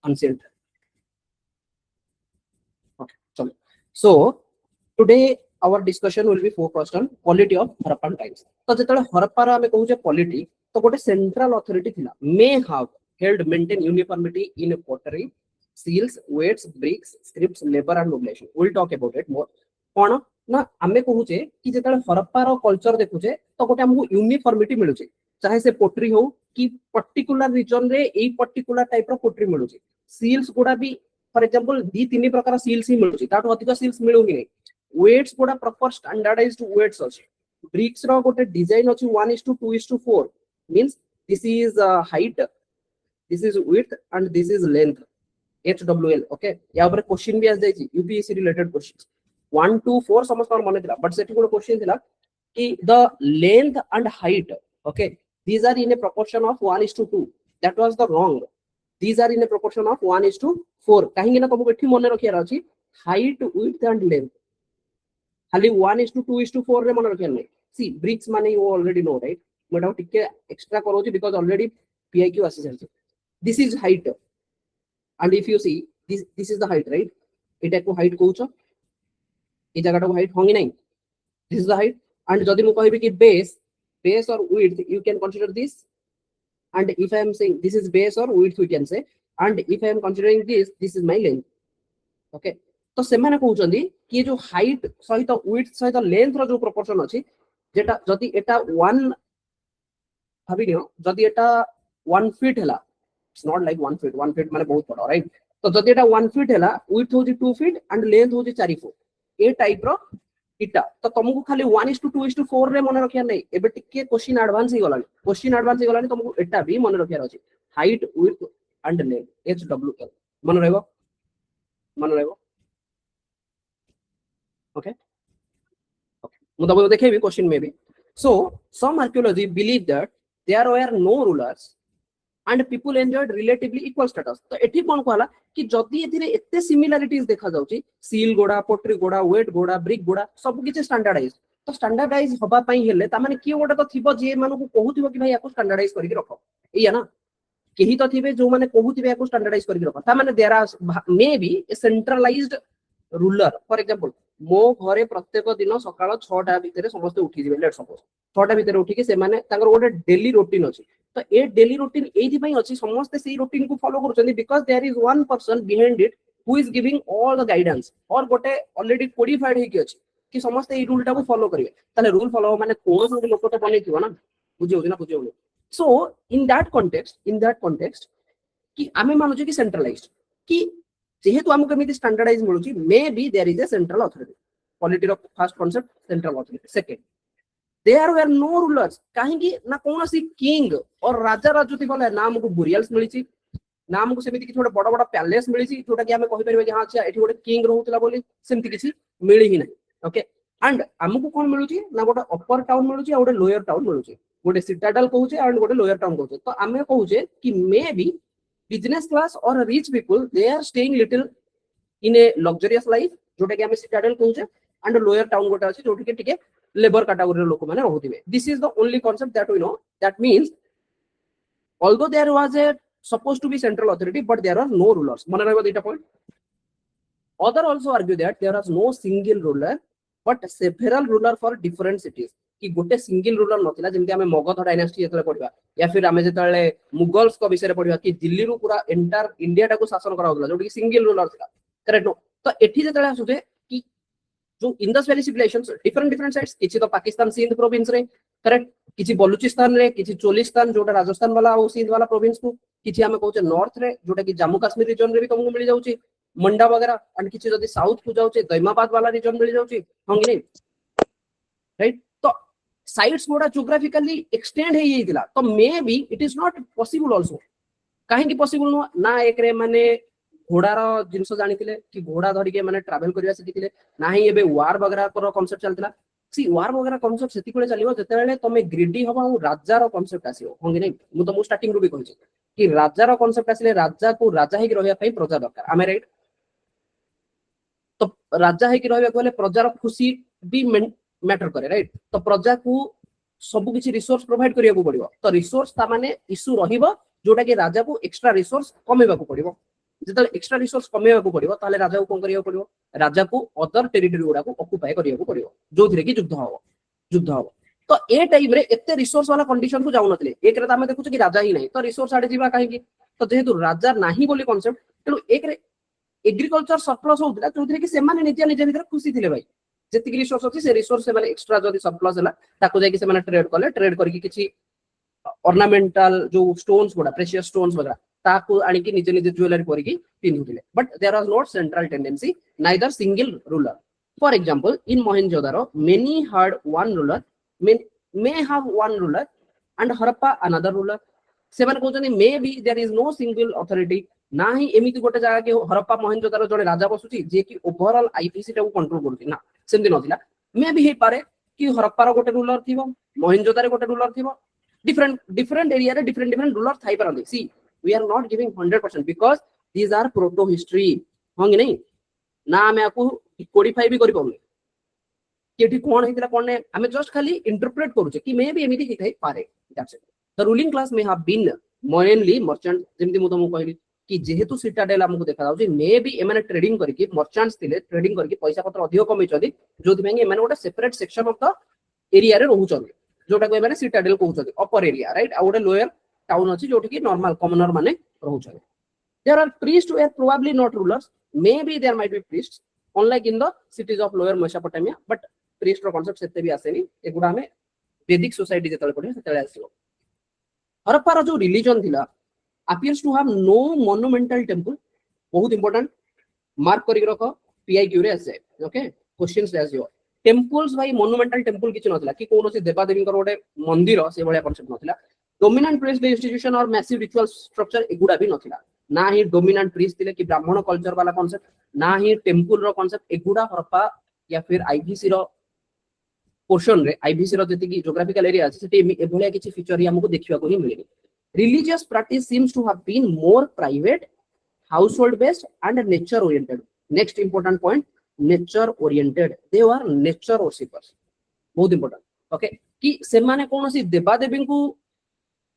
ancient. Okay, chalo. So today our discussion will be focused on polity of Harappan times. तो जेतले हरप्पा रा हमें कहूचे polity तो गोटे central authority थिला may have held maintain uniformity in pottery, seals, weights, bricks, scripts, labor and nobilation. We'll talk about it more. कोन ना हमें कहूचे कि जेतले हरप्पा रा कल्चर देखुचे तो गोटे हमहु यूनिफॉर्मिटी मिलुचे चाहे से पोट्री हो कि पर्टिकुलर रीजन रे एई पर्टिकुलर टाइप रो पोट्री मिलुचे सील्स गुडा भी फॉर एग्जांपल दी तीन प्रकार सील्स ही मिलुचे ताटो अधिक सील्स मिलुनी नै वेट्स गुडा प्रॉपर स्टैंडर्डाइज्ड वेट्स अछि ब्रिक्स रो गोटे डिजाइन अछि 1:2:4 means this is height this is width and this is length HWL okay या ऊपर क्वेश्चन भी आ जाई छी यूपीएससी रिलेटेड क्वेश्चंस 1 2 4 समस्त मन थिला बट सेठी को क्वेश्चन थिला कि the length and height okay these are in a proportion of 1:2 that was the wrong these are in a proportion of 1:4 काहेकि ना तुमको एठी मन रखियार अछि height width and length खाली 1:2:4 रे मन रखियार नै see bricks माने you already know right मोटा टिके एक्स्ट्रा करो छी because already PYQ आसी जाय this is height and if you see this is the height right एटा को height कहउछो ए जगह को height होंगी नै this is the height and जदी मु कहबी कि base or width you can consider this and if I am saying this is base or width we can say and if I am considering this is my length okay तो से माने कहउचंदी कि जो height सहित width सहित length रो जो proportion अछि जेटा जदी एटा 1 भाबिनियो जदी एटा 1 feet हला it's not like 1 feet माने बहुत बड़ा राइट तो जदी एटा 1 feet हला width होजी 2 feet and length होजी 4 feet ए टाइप रो इटा तो तुमको खाली 1:2:4 रे मन रखिया नै एबे टिके क्वेश्चन एडवांस ही गलानी तुमको एटा भी मन रखिया अछि height width and length HWL मन रहबो ओके मु तब देखेबी क्वेश्चन में भी so some archaeology believe that there were no rulers and people enjoyed relatively equal status तो एठी कोन कहला कि जदी एथिरे एते सिमिलरिटीज देखा जाउची सील गोडा पोट्री गोडा वेट गोडा ब्रिक गोडा सब किछ स्टैंडर्डाइज तो स्टैंडर्डाइज होबा पई हेले ता माने कियो गोडा तो थिबो जे मानु को कहूथिबो कि भाई याको स्टैंडर्डाइज करिक रखो एया ना केही तो थिबे जो माने कहूथिबे याको स्टैंडर्डाइज करिक रखो ता माने there are may be a centralised ruler for example मो घरे प्रत्येक दिन सकाळ 6टा भितरे समस्त उठी जिवे लेट सपोज 6टा भितरे उठी के से माने तांगर गोटे डेली रूटीन अछि तो ए डेली रूटीन एथि पई अछि समस्त सेही रूटीन को फॉलो करछन्ती because there is one person behind it who is giving all the guidance और गोटे ऑलरेडी कोडिफाइड हे कि अछि कि समस्त ए रूल टा को फॉलो करिवे ताले रूल फॉलो माने कोन लोक तो बनै थिबो ना बुझियो सो इन दैट कॉन्टेक्स्ट कि आमे मानुजे कि सेंट्रलाइज्ड कि जेहेतु हमको केमिति स्टैंडर्डाइज मिलुची may be there is a central authority polity of first concept central authority second there were no rulers काहे कि ना कोनोसी किंग और राजा राजूति बोले ना हमको बुरियल्स मिलिची ना हमको सेमिति कि छोटे बड़ा बड़ा पैलेस मिलिची जोटा कि हमें कहि परिबे कि हां अच्छा एठी गोटे किंग रहउतला बोली सेमिति किछि मिली ही नाही ओके एंड हमको कोन मिलुची ना गोटे अपर टाउन मिलुची और गोटे लोअर टाउन मिलुची गोटे सिटाडल कहउचे एंड गोटे लोअर टाउन कहउचे तो हमें कहउचे कि may be business class or rich people they are staying little in a luxurious life जोटा कि हमें citadel कहउचे and lower town गोटा अछि जोटी के टिके लेबर कैटेगरी लोक माने रहउथिबे this is the only concept that we know that means although there was a supposed to be central authority but there are no rulers मन रहबो दुईटा point other also argue that there was no single ruler but several ruler for different cities कि गोटे single ruler नथिला जेमति हमें Magadh dynasty जेतले पढिबा या फिर हमें जेतले Mughals को विषय पढिबा कि दिल्ली रो पूरा एंटायर इंडिया टाको शासन करा होतला जोटी सिंगल रूलर थिला करेक्ट नो तो एठी जेतले आसुते कि जो Indus valley civilisations different sides किछि तो पाकिस्तान सिंध प्रोविंस रे करेक्ट किछि बलूचिस्तान रे किछि चोलिस्तान जोटा राजस्थान वाला और सिंध वाला प्रोविंस को किछि हमें कहउचे नॉर्थ रे जोटा कि जम्मू कश्मीर रीजन रे भी तुमको मिल जाउची मंडा वगैरह एंड किछि जदी साउथ को जाउचे दैमाबाद वाला रीजन मिल जाउची होंगी नहीं राइट तो साइट्स गोडा ज्योग्राफिकली एक्सटेंड हे येतिला तो may be it is not possible also काहे कि पॉसिबल नो ना एक रे माने घोड़ा रो जिंस जानितिले कि घोड़ा धरि के माने ट्रैवल करिया सिखितिले नाही एबे वार वगैरह को कांसेप्ट चलतिला सी वार वगैरह कांसेप्ट सेति कोले चलिबो जतेले तमे ग्रीडी हबा और राजा रो कांसेप्ट आसीओ होंगी नहीं मु तो स्टार्टिंग रो भी कहछि कि राजा रो कांसेप्ट आसीले राजा को राजा हे कि रहया पई प्रजा दरकार आमे राइट तो राजा हे कि रहबे कहले प्रजा रो खुशी भी मैटर करे राइट तो प्रजा को सब किछि रिसोर्स प्रोवाइड करिया को पड़िबो तो रिसोर्स ता माने इशू रहिबो जोटा कि राजा को एक्स्ट्रा रिसोर्स कमेबा को पड़िबो जेतले एक्स्ट्रा रिसोर्स कमेवा को पड़िबो ताले राजा को कोन करियो पड़िबो राजा को अदर टेरिटरी गुडा को ऑक्युपाई करियो को पड़िबो जोथिरे कि युद्ध हो तो ए टाइम रे एते रिसोर्स वाला कंडीशन को जाउ नथले एक रे त हम देखु कि राजा ही नहीं तो रिसोर्स आडे जीवा काहे कि तो जेहेतु राजा नाही बोली कांसेप्ट तेनु एक रे एग्रीकल्चर सरप्लस होतला जोथिरे कि से माने निजे निजे भीतर खुशी थिले भाई जेतिक रिसोर्स अछि से रिसोर्स से माने एक्स्ट्रा जदी सरप्लस हला ताको जाय कि से माने ट्रेड करके किछि ऑर्नामेंटल जो स्टोन्स गुडा प्रेशियस स्टोन्स वगैरह ताको आनी कि निजे निजे ज्वेलरी परिकी पिन्हुथिले but there was not central tendency neither single ruler for example in Mohenjodaro many had one ruler may have one ruler and Harappa another ruler से माने कहउछनी may be there is no single authority ना ही एमिति गोटे जगह के हरप्पा मोहेंजोदारो जड़े राजा बसुची जे कि ओवरऑल आईपीसी टा को कंट्रोल करूची ना सेमति नथिला मे बी हे पारे कि हरप्पा रो गोटे रूलर थिबो मोहेंजोदारो गोटे रूलर थिबो different एरिया रे different रूलर थाई परंदी सी we are not giving 100% because these are proto history होंगे नहीं ना हमें आपको कोडिफाई भी करि पाउनी केठी कोन हेतिला कोन ने हमें जस्ट खाली इंटरप्रेट करूचे कि मे बी एमिति हिथाई पारे that's it the ruling class may have been mainly merchant जेमति मु तुमको कहली कि जेहेतु सिटाडेल हमको देखा जाउची मे बी एमाने ट्रेडिंग करके मर्चेंट्स थिले ट्रेडिंग करके पैसा पत्र अधिक कमै छथि जोथि में एमाने गोटे separate section of the area रे रहू छथि जोटा को एमाने सिटाडेल कहू छथि अपर एरिया राइट आ गोटे लोअर टाउन अछि जोठी कि नॉर्मल कॉमनर माने रहू छथि there are priest they probably not rulers may be there might be priests unlike in the cities of lower Mesopotamia but priest रो कांसेप्ट सेते भी आसेनी एगुडा हमें वैदिक सोसाइटी जेतले पढे सेतले आसीबो हरप्पा रो जो रिलीजन थिला appears to have no monumental temple बहुत इंपोर्टेंट मार्क करी रखो PYQ रे आसे ओके क्वेश्चंस रे आसीबो टेम्पल्स भाई मोनुमेंटल टेम्पल किछ नथिला कि कोनोसी देवा देवी कर गोटे मंदिर से भलिया कांसेप्ट नथिला डोमिनेंट प्रिस्ट इंस्टीट्यूशन और मैसिव रिचुअल स्ट्रक्चर एगुडा भी नथिला ना ही डोमिनेंट प्रिस्ट थिले कि ब्राह्मण कल्चर वाला कांसेप्ट ना ही टेम्पल रो कांसेप्ट एगुडा हरप्पा या फिर आईबीसी रो पोर्शन रे आईबीसी रो जति कि ज्योग्राफिकल एरिया अछि सेठी ए भलिया किछ फीचर हमको देखिबा को ही मिलेनी religious practice seems to have been more private household based and nature oriented next important point nature oriented they were nature worshippers बहुत important okay कि से माने कोनोसी देवा देवी को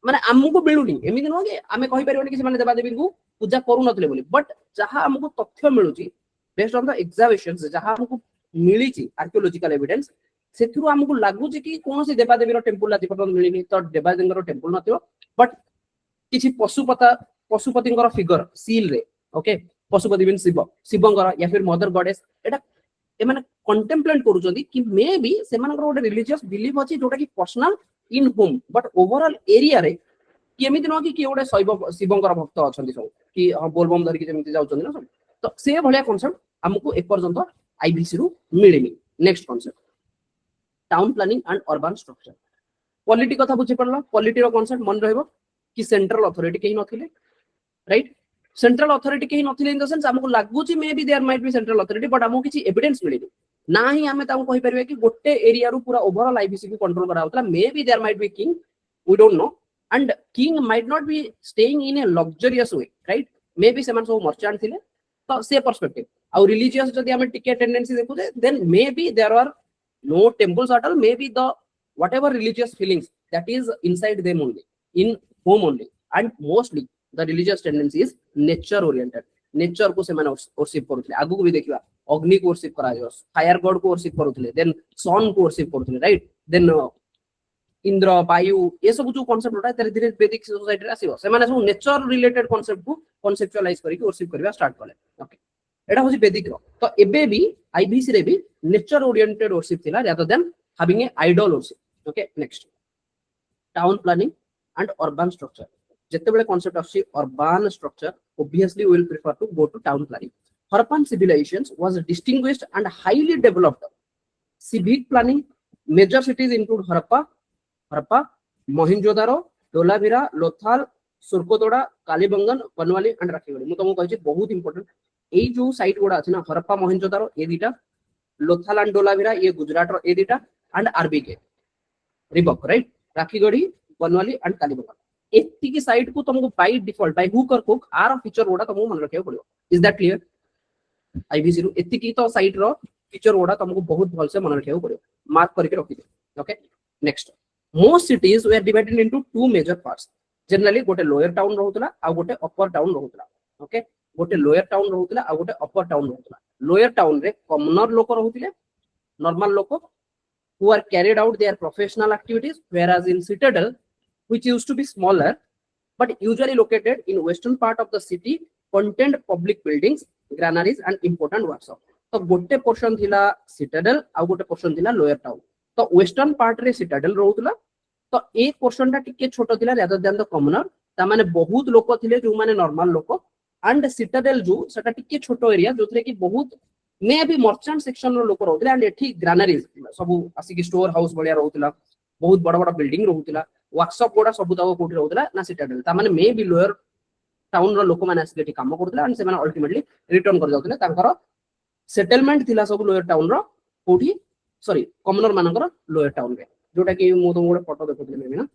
माने हमको मिलुनी एमिति न कि हमें कहि परिबनी कि से माने देवा देवी को पूजा करू नथले बोली बट जहां हमको तथ्य मिलुची बेस्ड ऑन द एग्जामिनेशंस जहां हमको मिलीची आर्कियोलॉजिकल एविडेंस सेथुरु हमको लागुची कि कोनोसी देवा देवी रो टेम्पल आदि पर्यंत मिलिनी तो देवा देवी रो टेम्पल नथियो बट किछि पशुपति फिगर सील रे ओके पशुपति मीन शिवंकर या फिर मदर गॉडेस एटा ए माने कंटेम्पलेट करूचंदी कि मे बी से मानकर गोटे रिलीजियस बिलीफ अछि जोटा कि personal in home but overall area रे कि एमिति न कि गोटे शिवंकर भक्त अछंती सब कि बोलबम धरि कि जेमिति जाउचंदी ना सब तो से भलिया कांसेप्ट हमको ए पर्यंत आईबीसी रु मिलेनी next concept town planning and urban structure polity कथा बुझि पड़ला पॉलिटी रो कांसेप्ट मन रहबो कि सेंट्रल अथॉरिटी कहीं नथिले राइट सेंट्रल अथॉरिटी कहीं नथिले इन द सेंस हमको लागुची may be there might be central authority but हमको किछि एविडेंस मिलेनी ना ही हमें ताऊ कहि परबे कि गोटे एरिया रु पूरा ओवरऑल आईबीसी को कंट्रोल करा होतला may be there might be king we don't know and king might not be staying in a luxurious way right may be सेमान सब मर्चेंट थिले तो से पर्सपेक्टिव आ रिलीजियस जदी हमें टिके टेंडेंसी देखु जे then may be there are no temples at all may be the whatever religious feelings that is inside them only in home only and mostly the religious tendency is nature oriented nature को से माने worship करथले आगु को भी देखिबा अग्नि को worship करा जाय फायर गॉड को worship करथले देन सन को worship करथले राइट देन इंद्र वायु ये सब जो कांसेप्ट होता है धीरे धीरे वैदिक सोसाइटी रे आसीबो से माने सब नेचर रिलेटेड कांसेप्ट को कॉन्सेप्चुअलाइज करके worship करबा स्टार्ट कले ओके एटा होसी वैदिक रो तो एबे भी आईबीसी रे भी नेचर ओरिएंटेड worship थिला rather than having a idol worship okay next town planning and urban structure जेतेबेले कांसेप्ट आसी urban structure obviously we will prefer to go to town planning Harappan civilizations was distinguished and highly developed civic planning major cities include Harappa Mohenjo-daro Dholavira Lothal Surkotoda Kalibangan Panwali and Rakhiwali मु तुमको कहि बहुत important एई जो site गोडा अछि ना Harappa Mohenjo-daro A दीटा Lothal and Dholavira ये गुजरात रो ए दीटा and RBK रिबक राइट राखीगढ़ी बनवाली एंड कालीबंगा एत्ती की साइट को तुमको बाय डिफॉल्ट बाय हुक और कुक आर फीचर गोडा तुमको मन रखियो पड़ियो इज दैट क्लियर आईबीसी रु एत्ती की तो साइट रो फीचर गोडा तुमको बहुत भल से मन रखियो पड़ियो मार्क करके रखि दे okay next most cities were divided into two major parts generally गोटे लोअर टाउन रहउतला आ गोटे अपर टाउन रहउतला ओके गोटे लोयर टाउन रहउतला आ गोटे अपर टाउन रहउतला लोयर टाउन रे कॉमनर लोक रहउतिले नॉर्मल लोक who are carried out their professional activities, whereas in citadel which used to be smaller but usually located in western part of the city contained public buildings, granaries and important workshops. तो गोटे portion थिला citadel आ गोटे portion थिला lower town. तो western part रे citadel रहउतला तो एक portion टा टिके छोटो थिला rather than the commoner ता माने बहुत लोक थिले जो माने नॉर्मल लोक and citadel जो सेटा टिके छोटो एरिया जोथरे कि बहुत मे भी मर्चेंट सेक्शन रो लोक रहउतले एंड एठी ग्रानरीज सब आसी स्टोर हाउस बलिया रहउतला बहुत बड़ बड़ बिल्डिंग रहउतला वर्कशॉप गोडा सब तक कोठी रहउतला ना citadel ता माने मे भी लोअर टाउन रो लोक माने आसी एठी काम करतला एंड से माने अल्टीमेटली रिटर्न कर जाउतले तांकर सेटलमेंट थिला सब लोअर टाउन रो कोठी सॉरी कॉमनर मानकर लोअर टाउन रे जोटा कि मो तो गोडे फोटो देखुतले मे ना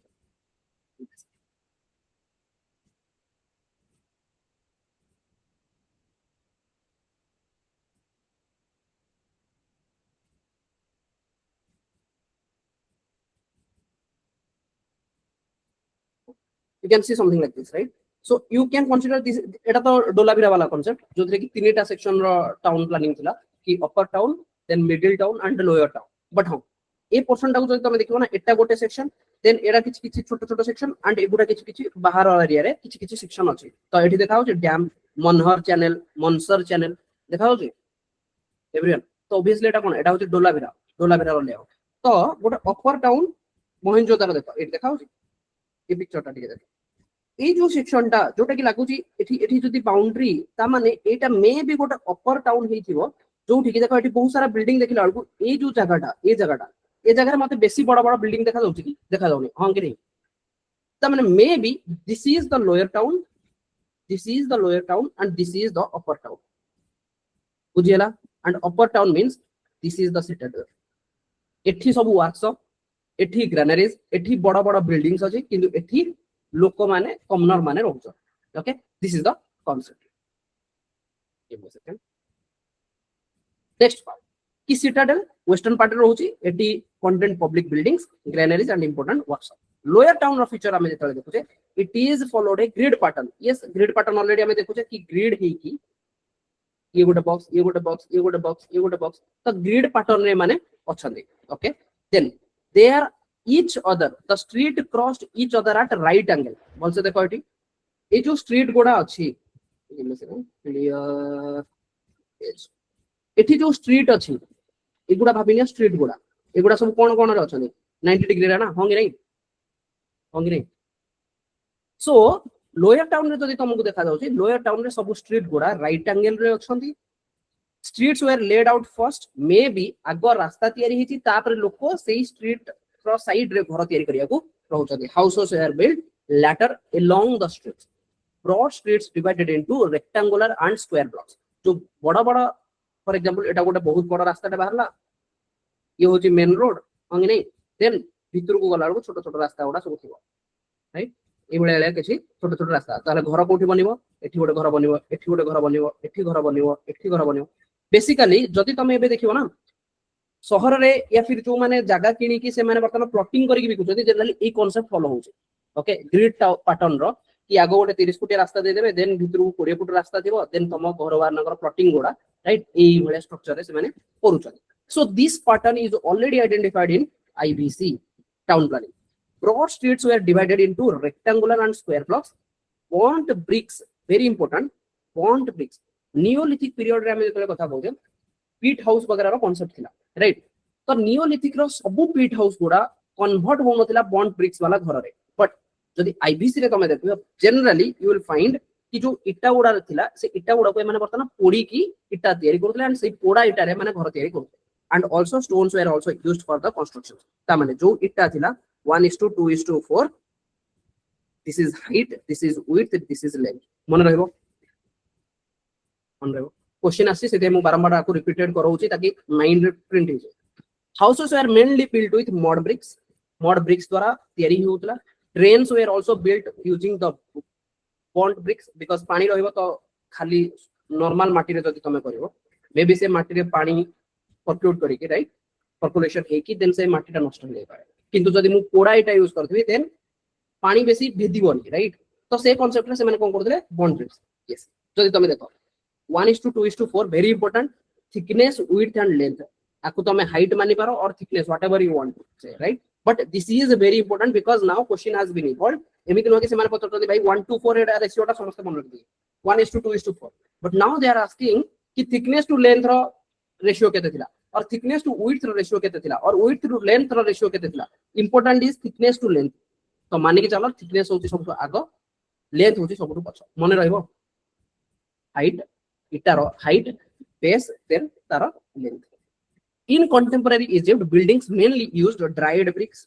you can see something like this, right? So you can consider this eta to dolavira wala concept jothre ki tinita section ro town planning thila ki upper town then middle town and lower town but ha A portion टा जदि तमे देखिबो ना एटा गोटे section then era किछि किछि छोटो छोटो section and एगुडा किछि किछि बाहर एरिया रे किछि किछि सेक्शन अछि तो एठी देखा होछ डैम मनहर चैनल मनसर चैनल देखा होछ एवरीवन तो ऑब्वियसली एटा कोन एटा होछ डोलाभिरा रो लेआउट तो गोटे अपर टाउन मोहनजोदारो देखो एठी देखा होछ ए पिक्चर टा ठीक देखो ए जो सेक्शन टा जोटा कि लागुची एठी एठी जदि बाउंड्री ता माने एटा मे भी गोटे अपर टाउन हेथिबो जो ठीक देखो एठी बहुत सारा बिल्डिंग देखिला अलगु ए जो जगहटा ए जगह मते बेसी बड़ा बड़ा बिल्डिंग देखा जाउची कि देखा जाउनी हां कि नहीं ता माने may be this is the lower town and this is the upper town बुझियला and upper town means this is the citadel एठी सब वर्कशॉप एठी ग्रेनरीज एठी बड़ा बड़ा बिल्डिंग्स अछि किंतु एठी लोक माने कॉमनर माने रहउछ okay this is the concept next part कि सिटाडेल वेस्टर्न पार्ट रे रहउची एठी content public buildings granaries and important workshop lower town रो फीचर हमें जेतले देखुचे it is followed a grid pattern yes grid pattern already हमें देखुचे कि ग्रिड हे कि ये गोटे बॉक्स ये गोटे बॉक्स ये गोटे बॉक्स ये गोटे बॉक्स तो ग्रिड पैटर्न रे माने अछंदी okay then they are each other the street crossed each other at right angle बोल से देखो एठी ए जो स्ट्रीट गोडा अछि क्लियर एठी जो स्ट्रीट अछि एगुडा भाबिनिया स्ट्रीट गोडा एगुडा सब कोन रे अछनी 90 डिग्री रे ना होंगे नहीं सो लोअर टाउन रे जदि तुमको देखा जाउची लोअर टाउन रे सब स्ट्रीट गोडा राइट एंगल रे अछंती streets were laid out first may be आगो रास्ता तयारी हिची तापर लोको सेही स्ट्रीट क्रॉस साइड रे घर तयारी करिया को रहउचती houses are built later along the streets broad streets divided into rectangular and square blocks जो बड़ा बड़ा फॉर एग्जांपल एटा गोटे बहुत बड़ा रास्ता बाहरला ये होची मेन रोड अंगे नहीं देन भीतर को गला को छोटो छोटो रास्ता गोडा सब थिबो राइट ए बळे एले किछि छोटो छोटो रास्ता ताले घर कोठी बनिबो एठी गोटे घर बनिबो एठी गोटे घर बनिबो एठी घर बनिबो एठी घर बनिबो बेसिकली जदि तमे एबे देखिबो ना शहर रे या फिर जो माने जागा किनी कि से माने बर्तन प्लॉटिंग करी बिकुछथि जनरली ए कांसेप्ट फॉलो होउछ ओके ग्रिड पैटर्न रो कि आगो गोटे 30 फुट रास्ता दे देबे देन भीतर को 20 फुट रास्ता थिबो देन तम घर वारनकर प्लॉटिंग गोडा राइट एई भले स्ट्रक्चर रे से माने करूछथि so this pattern is already identified in IBC town planning broad streets were divided into rectangular and square blocks burnt bricks very important burnt bricks neolithic period रे हम जेतले कथा कहू पीट हाउस वगैरह रो कांसेप्ट थिला राइट तो नियोलिथिक रो सब पीट हाउस गुडा कन्वर्ट हो नथिला बॉन्ड ब्रिक्स वाला घर रे बट जदि IBC रे तमे देखियो जनरली यू विल फाइंड कि जो इटा गुडा रे थिला से इटा गुडा को माने बर्तन पोड़ी की इटा तयारी करथले एंड से पोड़ा इटा रे माने घर तयारी करथले and also stones were also used for the construction ता माने जो इटा थिला 1:2:4 this is height this is width this is length मन रहबो क्वेश्चन आसी से मु बारंबार आपको रिपीटेड करौची ताकि माइंड रे प्रिंट हो जाए houses were mainly built with mud bricks द्वारा तयारी होतला drains were also built using the burnt bricks because पानी रहबो तो खाली नॉर्मल माटी रे जदि तमे करबो मे बी से माटी रे पानी पर्क्यूट करी के राइट पर्कुलेशन हे कि देन से माटीटा नष्ट हो जाय पारे किंतु जदि मु पोड़ा इटा यूज करथि देन पानी बेसी भेदिबोनी राइट तो से कांसेप्ट रे से माने कोन करथले बॉन्ड ब्रिक्स यस जदि तुम देख 1:2:4 very important thickness width and length आपको तुम हाइट मानि पारो और thickness whatever you want to say right but this is very important because now question has been evolved एमिति नो कि से माने पचरते भाई 1:4 एटा रेशियोटा समस्त मन रखि 1:2:4 but now they are asking कि थिकनेस टू लेंथ रो रेशियो केते थिला और थिकनेस टू विड्थ रो रेशियो केते थिला और विड्थ टू लेंथ रो रेशियो केते थिला important is thickness to length तो मानि के चलो थिकनेस होची सबटु आगो लेंथ होची सबटु पछ मने रहइबो हाइट इटारो हाइट बेस देन तारो length in contemporary Egypt buildings mainly used dried bricks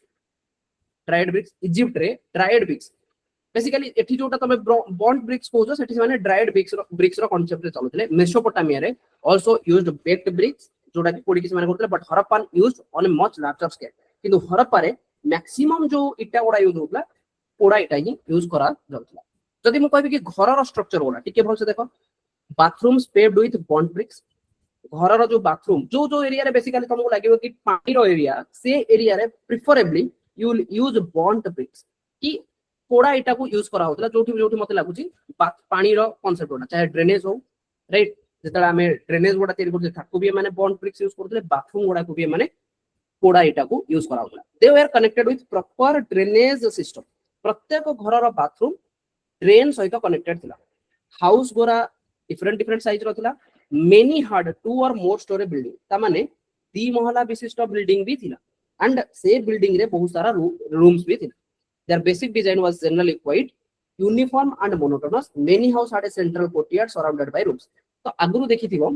Egypt रे dried bricks basically एठी जोटा तमे burnt bricks कोजो सेठी माने dried bricks रो कांसेप्ट रे चलुतले मेसोपोटामिया रे also used baked bricks जोटा कि पोडी किस माने करतले but Harappan used on a much larger scale किंतु हरप्पा रे मैक्सिमम जो इटा गुडा यूज होतला पोडा इटा ही यूज करा जाउतला जदि मु कहबी कि घर रो स्ट्रक्चर गुडा टिके भलसे देखो bathrooms paved with burnt bricks घर जो बाथरूम जो एरिया रे बेसिकली तुमको लागिवो कि पानी रो एरिया से एरिया रे preferably you use burnt bricks कि पोड़ा इटा को यूज करा होतला जोठी मते लागुची पानी रो कांसेप्ट होना चाहे ड्रेनेज हो राइट जेतला हमें ड्रेनेज गोडा तयारी करते थाकू भी माने बॉन्ड ब्रिक्स यूज करते बाथरूम गोडा को भी माने पोड़ा इटा को यूज करा होतला they were connected with proper drainage system प्रत्येक घर रो बाथरूम ड्रेन सहित कनेक्टेड थिला हाउस गोरा डिफरेंट साइज रो थिला many had 2 or more story building ता माने 3 महला विशिष्ट बिल्डिंग भी थिला एंड से बिल्डिंग रे बहुत सारा रूम्स भी थिला their basic design was generally quite uniform and monotonous many house had a central courtyard surrounded by rooms तो आगुरु देखिथिबो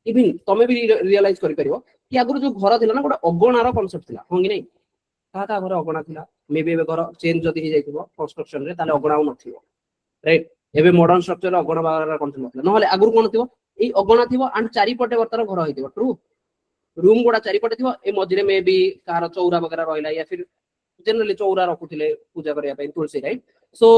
इवन तमे भी रियलाइज करि परिबो कि आगुरु जो घर थिला ना गोटा अगणा रो कांसेप्ट थिला होंगी नै का घर अगणा थिला मे बी घर चेंज जदी हे जाइथिबो कंस्ट्रक्शन रे ताले अगणा नथिबो राइट एबे मॉडर्न स्ट्रक्चर अगणा बारा कांसेप्ट नथिला नहले आगुरु कोन थिबो ए अगणा थिबो एंड चारि पटे वर्तर घर होइथिबो ट्रू रूम गोडा चारि पटे थिबो ए मझिरे मे बी कार चौरा वगैरह रहिला या फिर जनरली चौरा रखुथिले पूजा करिया पई तुलसी राइट सो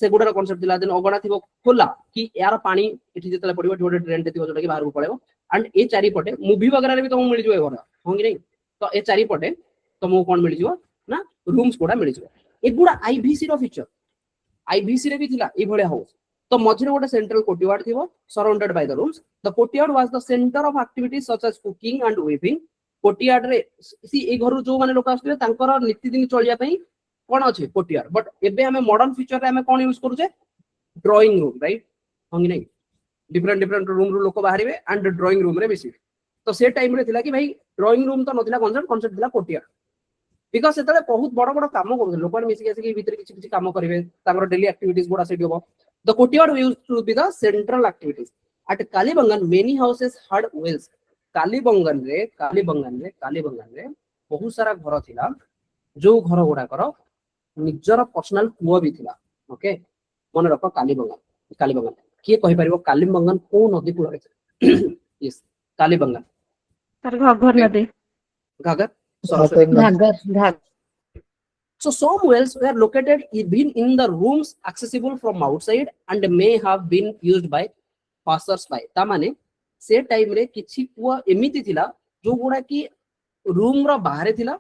से गुडा कांसेप्ट दिला देन अगणा थिबो खोला कि यार पानी इठी जेतले पडिबो ठोडे ड्रेन थिबो जोटा कि बाहर को पळेबो एंड ए चारि पटे मूवी वगैरह रे भी तुमको मिल जिवो घर होंगी नै तो ए चारि पटे तुमको कोन मिल जिवो ना रूम्स गोडा मिल जिवो ए गुडा आईवीसी रो फीचर आईवीसी रे भी थिला ए भले हाउस तो मझिरे गोटे सेंट्रल कोर्टयार्ड थिबो surrounded by the rooms the courtyard was the centre of activities such as cooking and weaving courtyard रे सी ए घर जो माने लोक आस्ते तांकर नीति दिन चलिया पई कोन अछि कोर्टयार्ड बट एबे हमें मॉडर्न फीचर रे हमें कोन यूज करू छे ड्राइंग रूम राइट होंगी नै डिफरेंट रूम रो लोक बाहरिबे एंड ड्राइंग रूम रे बेसी तो से टाइम रे थिला कि भाई ड्राइंग रूम तो नथिला कांसेप्ट थिला कोर्टयार्ड बिकॉज़ सेतले बहुत बड़ काम करू लोक मिसी के भीतर किछि काम करिवे तांकर डेली एक्टिविटीज गोडा सेठी होबो The courtyard used to be the central activities. At Kalibangan, many houses had wells. Kalibangan रे बहुत सारा घर थिला जो घर गुडा कर निजर पर्सनल कुओ भी थिला ओके मन रख कालीबंगन किए कहि परिबो कालीबंगन को नदी कूल रे यस कालीबंगन तार घाघर नदी घाघर Saraswati So some wells were located even in the rooms accessible from outside and may have been used by passers-by. ता माने से टाइम रे किछि कुआ एमिति थिला जो गुडा की रूम रो बाहरे थिला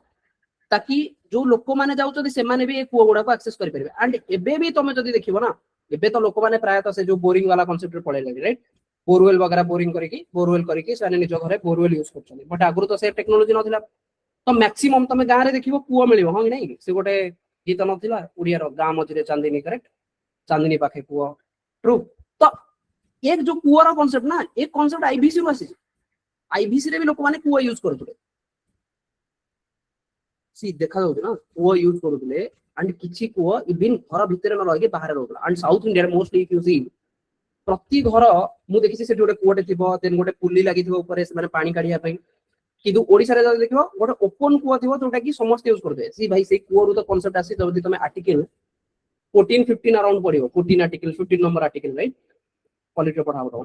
ताकि जो लोक माने जाउछथि से माने भी ए कुआ गुडा को एक्सेस करि परिबे एंड एबे भी तमे जदी देखिबो ना एबे तो लोक माने प्राय तो से जो बोरिंग वाला कांसेप्ट रे पळे लागि राइट बोरवेल वगैरह बोरवेल करिकि साने निज घरे बोरवेल यूज करछथि बट आगुर तो से टेक्नोलॉजी नथिला तो मैक्सिमम तमे गां रे देखिबो कुआ मिलिबो हों नै से गोटे गीत नथिला उड़िया रो गां मझिरे चांदनी करेक्ट चांदनी पाखे कुआ ट्रू तो एक जो कुआ रो कांसेप्ट ना एक कांसेप्ट आईबीसी रो आसी आईबीसी रे भी लोक माने कुआ यूज करथुले सी देखा जाउ ना कुआ यूज करथुले एंड किछि कुआ इवन घर भितर न रहि बाहर रहला and south India mostly you see प्रति घर मु देखिछि से गोटे कुआटे थिबो देन गोटे पुली लागि थिबो ऊपर से माने पानी काढिया पई किदु ओडिसा रे देखिबो गोटे ओपन कुआ थिबो जोटा कि समस्त यूज करदे सी भाई से कुआ रो तो कांसेप्ट आसी जदी तमे आर्टिकल 14-15 अराउंड पढिबो 14 article 15 number article right quality पढाबो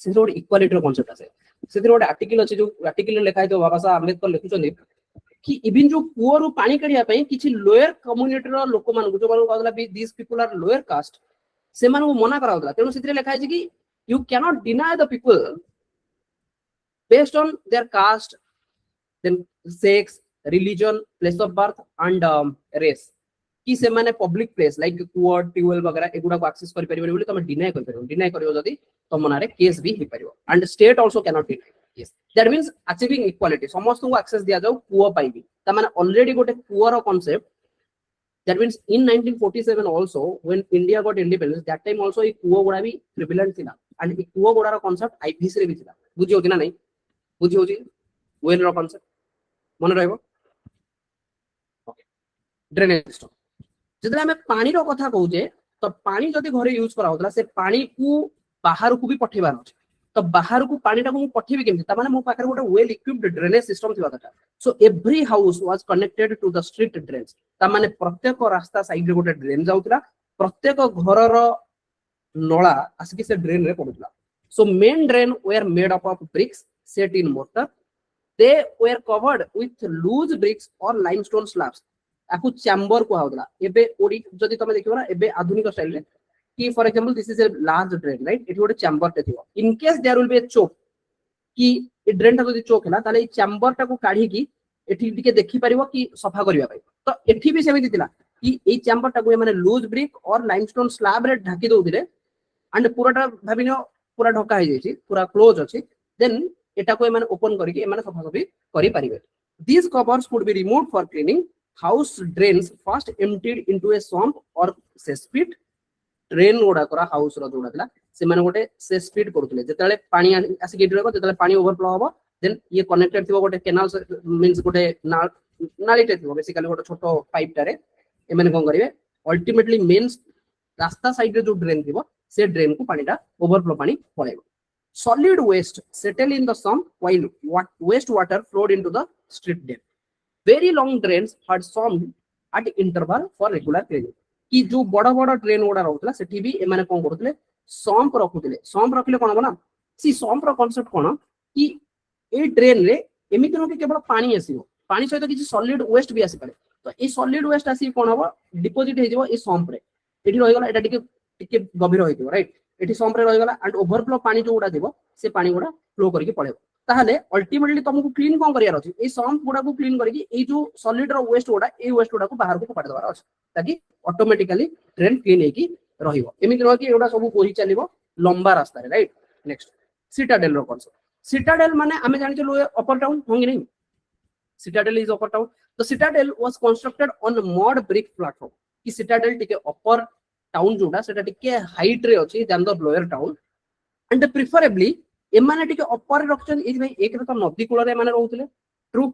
से रोड इक्वालिटी रो कांसेप्ट आसे से रोड आर्टिकल अछि जो आर्टिकल रे लिखाय तो बाबा साहब अम्बेडकर लिखुचंदी कि इवन जो कुआ रो पानी काढिया पई किछि लोअर कम्युनिटी रो लोक मान जो मान कहला be this people are lower caste से मान को मना कराउला तेनु सितरे लिखाय छै कि you can not deny the people based on their caste, then sex, religion, place of birth and race. कि से माने पब्लिक प्लेस लाइक कुआ ट्यूबवेल वगैरह एगुडा को एक्सेस करि परिबो बोली तमे डिनाय करियो जदी तम मनारे केस भी हि परिबो and state also can not deny yes that means achieving equality समस्त को एक्सेस दिया जाऊ कुआ पाइबी त माने ऑलरेडी गोटे कुआ रो concept that means in 1947 also when India got independence that time also ए कुआ गुडा भी प्रिविलेंट थिला एंड ए कुआ गुडा रो कांसेप्ट आईपीसी रे भी थिला बुझी होची ना नहीं बुझी होची वेल रो कांसेप्ट मन रहइबो ओके ड्रेनेज सिस्टम जदि हमें पानी रो कथा कहूजे तो पानी जदि घरे यूज करा होतला से पानी को बाहर को भी पठेबार अछि तो बाहर को पानी टाको पठेबी केमति त माने मो पाखर गोटे वेल इक्विप्ड ड्रेनेज सिस्टम थिबा दरकार so every house was connected to the street drains त माने प्रत्येक रास्ता साइड रे गोटे ड्रेन जाउतला प्रत्येक घर रो नळा आसकी से ड्रेन रे पडुतला so main drain were made up of bricks set in mortar they were covered with loose bricks और लाइमस्टोन स्लैब्स आकु चैम्बर को हाउतला एबे ओडी जदि तमे देखिबो ना एबे आधुनिक स्टाइल रे कि for example this is a large drain right it गोटे चैम्बर टे थिबो in case there will be a choke कि ए ड्रेन टा जदि चोक हला ताले चैम्बर टा को काढी की एठी टिके देखि परिबो कि सफा करिया पाई तो एठी भी सेमिति थिला कि ए चैम्बर टा को माने लूज ब्रिक और लाइमस्टोन स्लैब रे ढाकी दउथिले एंड पूराटा भाबिनो पूरा ढका हो जायछि पूरा क्लोज अछि देन एटा को माने ओपन करिके माने सफा सफी करि परिबे this covers could be removed for cleaning house drains first emptied into a swamp और सेस्पिट ड्रेन गोडा करा हाउस रो जोडा दिला से माने गोटे सेस्पिट करथले जेतले पानी आसी गेट रहबो जेतले पानी ओवरफ्लो होबो देन ये कनेक्टेड थिबो गोटे कैनाल मींस गोटे नालीटे थिबो बेसिकली गोटे छोटो पाइप टारे ए माने कोन करिवे अल्टीमेटली मेन रास्ता साइड रे जो ड्रेन थिबो से ड्रेन को पानीटा ओवरफ्लो पानी पळेबो solid waste settle in the sump while waste water flowed into the street depth very long drains had some at interval for regular cleaning कि जो बड़ा बड़ा ड्रेन गोडा रहउतला सेठी भी ए माने कोन करथले सम्प रखुतले सम्प रखले कोन बना सी सम्प रो कांसेप्ट कोन कि ए ड्रेन रे एमिति न कि केवल पानी आसीबो पानी सहित किछि सॉलिड वेस्ट भी आसी पारे तो ए सॉलिड वेस्ट आसी कोन हबो डिपॉजिट हे जेबो ए सम्प रे एठी रहि गला एटा टिके गभीर होइतो राइट एठी सम्प रे रहि गला एंड ओवरफ्लो पानी जो गुडा देबो से पानी गुडा फ्लो करके पळेबो ताहले अल्टीमेटली तुमको क्लीन कोन करियार अछि ए सम्प गुडा को क्लीन करके ए जो सॉलिड रो वेस्ट गुडा ए वेस्ट गुडा को बाहर को पकाड दबार अछि ताकि ऑटोमेटिकली ड्रेन क्लीन हेकी रहिबो एमिति न कि एडा सब बोही चलिबो लंबा रास्ता रे राइट नेक्स्ट सिटाडेल रो कांसेप्ट सिटाडेल माने हमें जानि चलो अपर टाउन होंगे नहीं citadel is upper town the citadel was constructed on mud brick platform कि सिटाडेल टिके अपर टाउन जोडा सेटा टिके हाइट रे अछि then the lower town and preferably एमाने टिके अपर रखछन इज भाई एक रे तो नदी कूल रे माने रहउतले ट्रू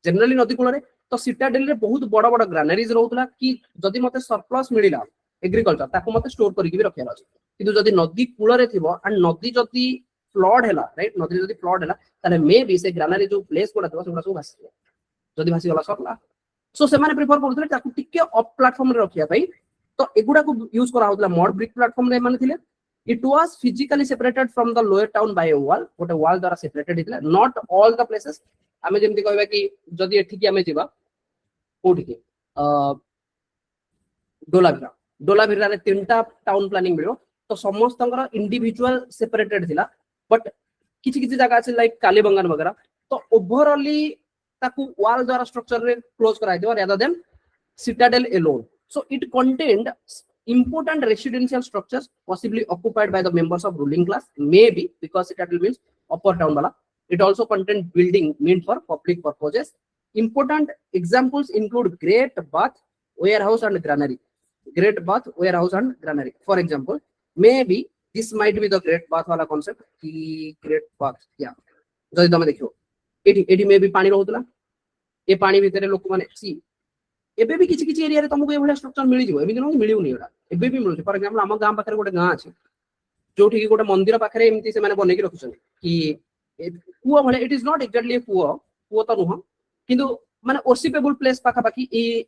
जनरली नदी कूल रे तो सिटाडेल रे बहुत बड़ा बड़ा ग्रानरीज रहउतला कि जदी मते सरप्लस मिलिला एग्रीकल्चर ताको मते स्टोर करिकि भी रखियार अछि किंतु जदी नदी कूल रे थिबो एंड नदी जदी फ्लड हैला राइट नदी जदी फ्लड हैला ताले मे बी से ग्रानरी जो प्लेस कोडा थिबो सेगुडा सब भासी जदी भासी गला सकला सो से माने प्रिफर करथले ताको टिके अप प्लेटफॉर्म रे रखिया भाई तो एगुडा को यूज करा होतला मड ब्रिक प्लेटफॉर्म रे माने थिले it was physically separated from the lower town by a wall what a wall द्वारा separated इतला not all the places हमें जेमति कहबा कि जदी एठी कि हमें जिबा कोठी के डोलाभिरा रे तीनटा टाउन प्लानिंग मिलो तो समस्तंकर इंडिविजुअल सेपरेटेड थिला बट किछि किछि जगह अछि लाइक कालीबंगन वगैरह तो ओवरऑली ताकू वॉल द्वारा स्ट्रक्चर रे क्लोज कराइ दिबा rather than citadel alone so it contained important residential structures possibly occupied by the members of ruling class maybe because citadel means upper town wala it also contained building meant for public purposes important examples include great bath warehouse and granary for example maybe this might be the great bath wala concept ki great bath yeah jodi tame dekhibo eti maybe pani rahutla e pani bhitere lok mane see एबे भी किछि area रे तुमको ए भले structure मिलि जिवो एबे न मिलिउनी एडा एबे भी मिलु फॉर एग्जांपल हम गाम पाखरे गोटे गां अछि जोठी की गोटे मंदिर पाखरे एमती से माने बनेकी रखुछन कि कुआ भले इट इज नॉट एक्जेक्टली ए कुआ तो नुह किंतु माने ओसिपेबल प्लेस पाखा पाखी ए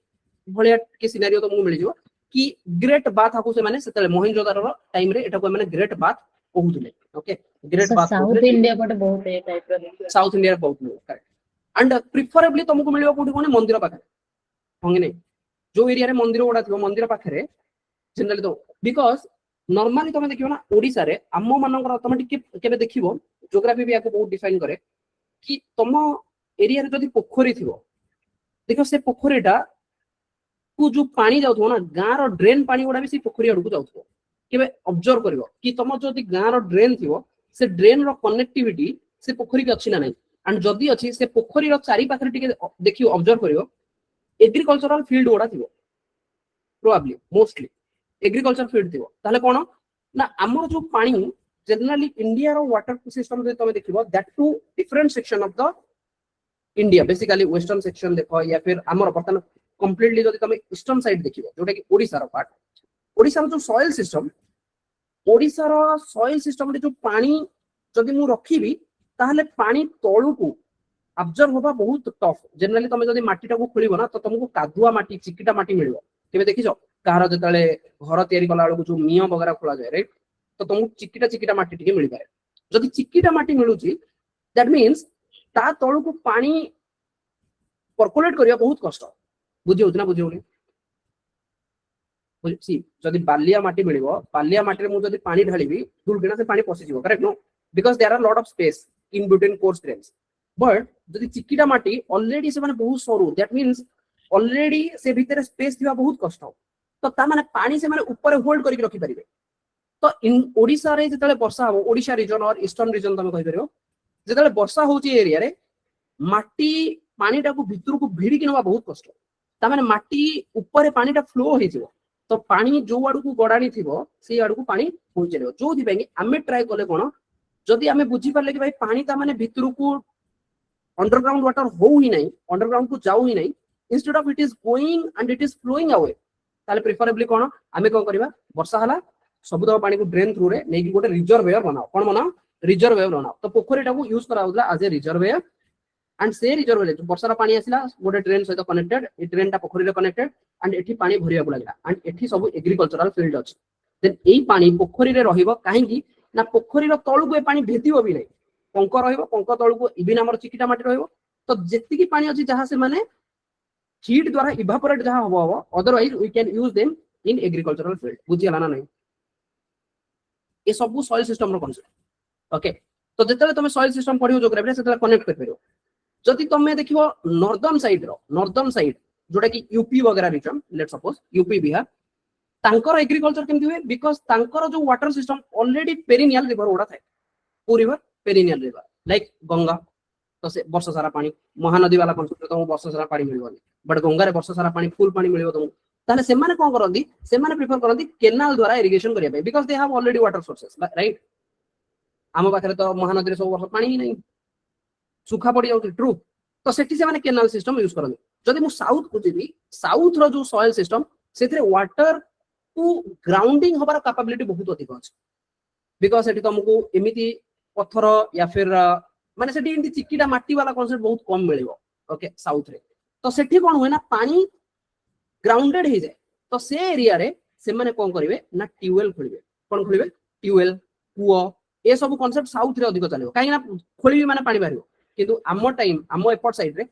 भले के सिनेरियो तुमको मिलि जिवो कि ग्रेट बाथ हाकु से माने सेतले मोहिनजोदारो टाइम रे एटा को माने ग्रेट बाथ कहउतले okay great bath south India पटे बहुत ए टाइप रो साउथ इंडिया बहुत करेक्ट एंड प्रिफरेबली तुमको मिलियो कोठी कोने मंदिर पाखरे होंगे नहीं जो एरिया रे मंदिर गुडा थियो मंदिर पाखरे जनरली तो बिकॉज नॉर्मली तुम देखियो ना ओडिसा रे आम मानकर तुम टिके केबे देखिबो ज्योग्राफी भी याको बहुत डिफाइन करे कि तुम एरिया रे जदी पोखरी थियो देखो से पोखरीटा को जो पानी जाउथो ना गाँ रो ड्रेन पानी गुडा भी से पोखरी अडकू जाउथो केबे ऑब्जर्व करिवो कि तुम जदि गाँ रो ड्रेन थिवो से ड्रेन रो कनेक्टिविटी से पोखरी के अछि ना नहीं एंड जदि अछि से पोखरी रो चारि पाखरे टिके देखियो ऑब्जर्व करिवो एग्रीकल्चरल फील्ड गुडा थिवो प्रोबेबली मोस्टली एग्रीकल्चर फील्ड थिवो ताले कोन ना हमर जो पानी जनरली इंडिया रो वाटर सिस्टम जे तमे देखिबो that two different section of the India basically western section देखो या फिर हमर बर्तन कंप्लीटली जदि तमे ईस्टर्न साइड देखिबो जोटा कि ओडिसा रो पार्ट ओडिसा रो जो सॉइल सिस्टम ओडिसा रो सॉइल सिस्टम रे जो पानी जदि मु रखिबी ताहले पानी तळु को ऑब्जर्व होबा बहुत टफ जनरली तमे जदि माटीटा को खोलिबो ना तो तुमको कादुआ माटी चिकिटा माटी मिलिबो केबे देखिजो कार जतले घर तयारी कला बेलू जो मिया वगैरह खोला जाए राइट तो तुमको चिकिटा माटी टिके मिल पाए जदि चिकिटा माटी मिलुची दैट मींस ता तळु को पानी परकोलेट करिया बहुत कष्ट बुझी होत ना बुझी होनी सी जदि बालिया माटी मिलिबो बालिया माटी रे मु जदि पानी ढालिबी दुलगिना से पानी पसि जिवो correct no because there are lot of space in between course drains but जदि चिकिटा माटी ऑलरेडी से माने बहुत सरू दैट मींस ऑलरेडी से भीतर स्पेस थिबा बहुत कष्ट तो ता माने पानी से माने ऊपर होल्ड करके रखि परिबे तो इन ओडिसा रे जतले वर्षा हो ओडिसा रीजन और ईस्टर्न रीजन तमे कहि परिबो जतले वर्षा होची एरिया रे माटी पानीटा को भितर को भिड़ी किनवा बहुत कष्ट ता माने माटी ऊपर पानीटा फ्लो हो जिवो तो पानी जो आडू को गडाणी थिबो से आडू को पानी हो चलियो जो दि बेंगी हमें ट्राई करले कोन जदि हमें बुझी पारले कि भाई पानी ता माने भितर को अंडरग्राउंड वाटर हो ही नहीं अंडरग्राउंड को जाऊ ही नहीं instead of it is going and it is flowing away ताले प्रेफरेबली कोन हमें कोन करबा वर्षा हला सबुद पानी को ड्रेन थ्रू रे नेकी गोटे रिजर्वयर बनाओ कोन बनाओ रिजर्वयर बनाओ तो पोखरीटा को यूज करा होतला एज ए रिजर्वयर एंड से रिजर्वयर जो वर्षा पानी आसिला गोटे ड्रेन सहित कनेक्टेड ए ड्रेन टा पोखरी रे कनेक्टेड एंड एठी पानी भरिया को लागला एंड एठी सब एग्रीकल्चरल फील्ड अछि देन एई पानी पोखरी रे रहिबो काहेकि ना पोखरी रो तळु को ए पानी भेदिबो भी नै पंक रहिबो पंक तळु को इबिन हमर चिकिटा माटी रहिबो तो जेतिकी पानी अछि जहां से माने हीट द्वारा इवापोरेट जहां होबो otherwise we can use them in agricultural field बुझियला ना नै ए सब सॉइल सिस्टम रो कांसेप्ट ओके तो जेतले तमे सॉइल सिस्टम पढियो ज्योग्राफी सेतले कनेक्ट कर परियो जदि तमे देखिबो नॉर्दर्न साइड जोटा कि यूपी वगैरह reason let's suppose UP Bihar तांकर एग्रीकल्चर केमति हुए बिकॉज़ तांकर जो water system already perennial river ओडा थाए पू river perennial river like Ganga तो से वर्ष सारा पानी महानदी वाला कॉन्सेप्ट तो वर्ष सारा पानी मिलबो बट गंगा रे वर्ष सारा पानी फुल पानी मिलबो तुमको ताले से माने कोन करंदी से माने प्रेफर करंदी केनाल द्वारा इरिगेशन करिया पे because they have already water sources right आम पाखरे तो महानदी रे सब वर्ष पानी ही नहीं सुखा पड़ी जाउती ट्रू तो सेठी से माने केनाल सिस्टम यूज करंदी जदि मु साउथ को जेबी साउथ रो जो सॉइल सिस्टम सेथरे वाटर को ग्राउंडिंग होबार कैपेबिलिटी बहुत अधिक अछि बिकॉज़ सेठी तुमको एमिति पत्थर या फिर माने सेठी इंदी चिकिटा माटी वाला कांसेप्ट बहुत कम मिलिबो ओके साउथ रे तो सेठी कोन होय ना पानी ग्राउंडेड हे जाय तो से एरिया रे से माने कोन करिवे ना ट्यूबवेल खोलिबे कोन खोलिबे ट्यूबवेल कुओ ए सब कांसेप्ट साउथ रे अधिक चलिबो काहे ना खोलिबे माने पानी बारिबो किंतु आमो टाइम आमो एपट साइड रे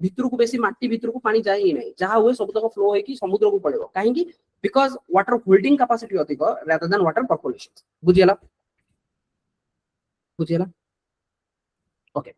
भितर को बेसी माटी भितर को पानी जाय ही नहीं जहां हुए सब तक फ्लो होय कि समुद्र को पड़ेबो काहेकि बिकॉज़ वाटर होल्डिंग कैपेसिटी अधिक रादर देन वाटर परकोलेशन बुझियला ओके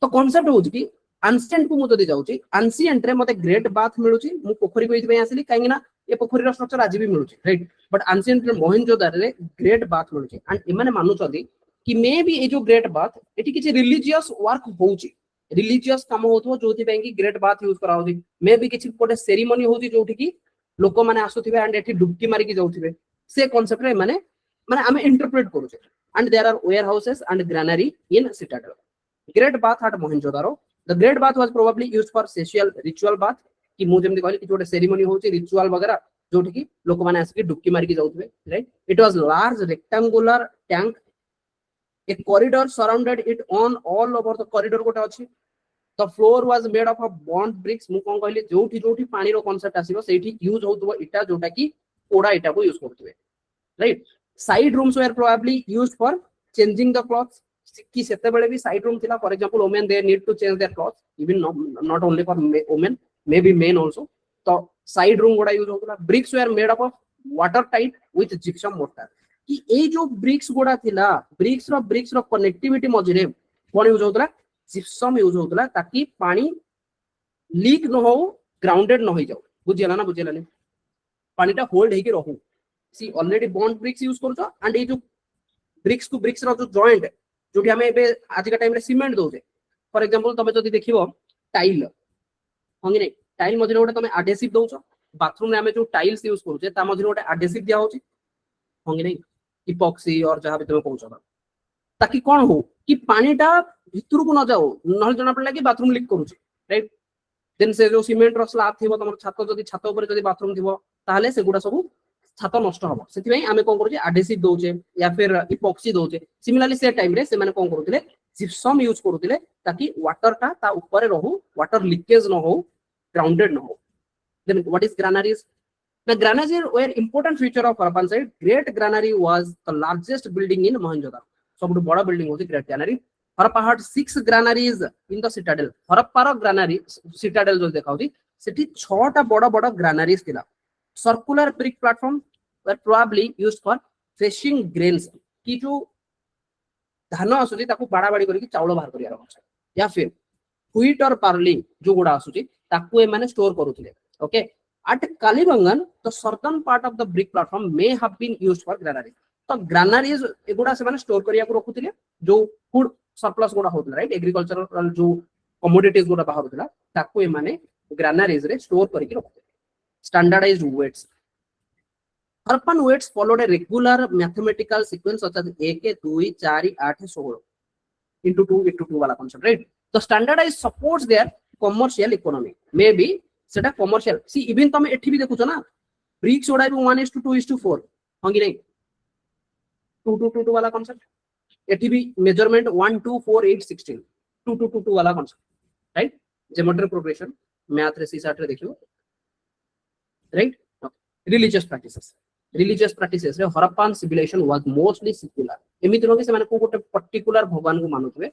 तो कांसेप्ट होउची कि एंशिएंट को मु जदी जाउची एंशिएंट रे मते ग्रेट बाथ मिलुची मु पोखरी को इतबे आसिली काहेकि ना ए पोखरी रो स्ट्रक्चर आज भी मिलुची राइट बट एंशिएंट रे मोहेंजोदारो रे ग्रेट बाथ मिलुची एंड इमाने मानुचदी कि मे बी ए जो ग्रेट बाथ एटी किछि रिलीजियस वर्क होउची रिलीजियस काम होथो जोथि पे कि ग्रेट बाथ यूज करा होथि मे बी किछि कोटे सेरेमनी होथि जोथि कि लोक माने आसुथिबे एंड एठी डुबकी मारी कि जाउथिबे से कांसेप्ट रे माने आमे इंटरप्रेट करूचे and there are warehouses and granary in citadel great bath at Mohenjodaro the great bath was probably used for सेशुअल रिचुअल बाथ कि मु जेमति कहली कि जोटे सेरेमनी होची रिचुअल वगैरह जोथि कि लोक माने आसी डुबकी मारी कि जाउथिबे right it was large rectangular tank a corridor surrounded it on all over the corridor गोटे अछि the floor was made up of burnt bricks मु कोन कहली जोठी पानी रो कांसेप्ट आसीबो सेठी यूज होतबो इटा जोटा कि कोडा इटा को यूज करथबे right side rooms were probably used for changing the clothes कि सेते बेले भी साइड रूम थिला for example women they need to change their clothes even not only for women may be men also तो side room गोडा use होतला bricks were made up of water tight with gypsum mortar कि ए जो bricks गोडा थिला bricks रो connectivity मझिरे कोन यूज होतला जिप्सम यूज होतला ताकि पानी लीक न हो ग्राउंडेड न हो जाओ बुझियला ना बुझियलानी पानीटा होल्ड हेकी रहू सी ऑलरेडी बॉन्ड ब्रिक्स यूज करछो एंड ए जो ब्रिक्स टू ब्रिक्स रो जो जॉइंट जोटी हमें एबे आज का टाइम रे सीमेंट दोजे फॉर एग्जांपल तमे जदी देखिबो टाइल हंगी नै टाइल मझे गोटे तमे एडहेसिव दोछो बाथरूम रे हमें जो टाइल्स यूज करूछे ता मझे गोटे एडहेसिव दिया होची हंगी नै इपॉक्सी और जहां भी तमे कहउछो ताकि कोन हो कि पानीटा भितर को न जाओ नहल जना पड़ला कि बाथरूम लीक करूछे राइट देन से जो सीमेंट रो स्लैब थिबो तमर छात जदी छात ऊपर जदी बाथरूम थिबो ताहले से गुडा सब छात नष्ट हबो सेति भाई आमे कोन करूछे एडहेसिव दोछे या फिर इपॉक्सी दोछे सिमिलरली से टाइम रे से माने कोन करूथिले जिप्सम यूज करूथिले ताकि वाटर टा ता ऊपर रहू वाटर लीकेज न हो ग्राउंडेड न हो then what is granaries the granaries were important feature of Harappan site great granary was the largest building in Mohenjo-daro सबुठ बड़ा बिल्डिंग होती great granary Harappa had 6 granaries in the citadel Harappa रो granary citadel जो देखाउती सेठी 6 टा बड़ा बड़ा granaries थिला circular brick platform were probably used for threshing grains की जो धान आसुची ताकू बाड़ा बाड़ी करके चावल बाहर करिया रखछ या फिर wheat और barley जो गुडा आसुची ताकू ए माने स्टोर करूथिले okay at Kalibangan the southern part of the brick platform may have been used for granaries तो ग्रानारीज एगुडा से माने स्टोर करिया को रखुथिले जो फूड सरप्लस गुडा होतला राइट एग्रीकल्चरल जो कमोडिटीज गुडा बाहर होतला ताकू ए माने ग्रानारीज रे स्टोर करके रखुथिले standardised weights Harappan weights followed a regular mathematical sequence such as 1 2 4 8 16 into 2 वाला concept right the standardized supports their commercial economy maybe सेटा commercial see even तमे एठी भी देखुछो ना ब्रिक्स ओडा भी 1:2:4 हंगी नै 2:2:2 वाला concept एठी भी मेजरमेंट 1 2 4 8 16 2:2:2 वाला concept right geometry progression math रे C7 रे देखियो right religious practices रे Harappan civilization was mostly secular एमिति नो कि से माने को गोटे पर्टिकुलर भगवान को मानुथबे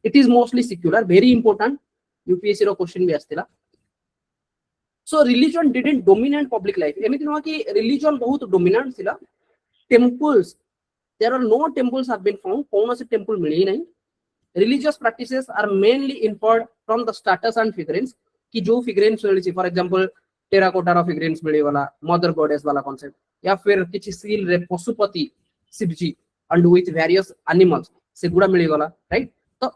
it is mostly secular very important UPSC रो क्वेश्चन भी आस्तिला so religion didn't dominate public life एमिति नो कि religion बहुत dominant थिला temples there are no temples have been found कौन से temple मिले नहीं religious practices are mainly inferred from the status and figurines कि जो figurines मिली for example टेराकोटा रो figurines मिले वाला मदर गॉडेस वाला कांसेप्ट या फिर किछि सील रे Pashupati Shivji and with various animals से गुडा मिली वाला राइट तो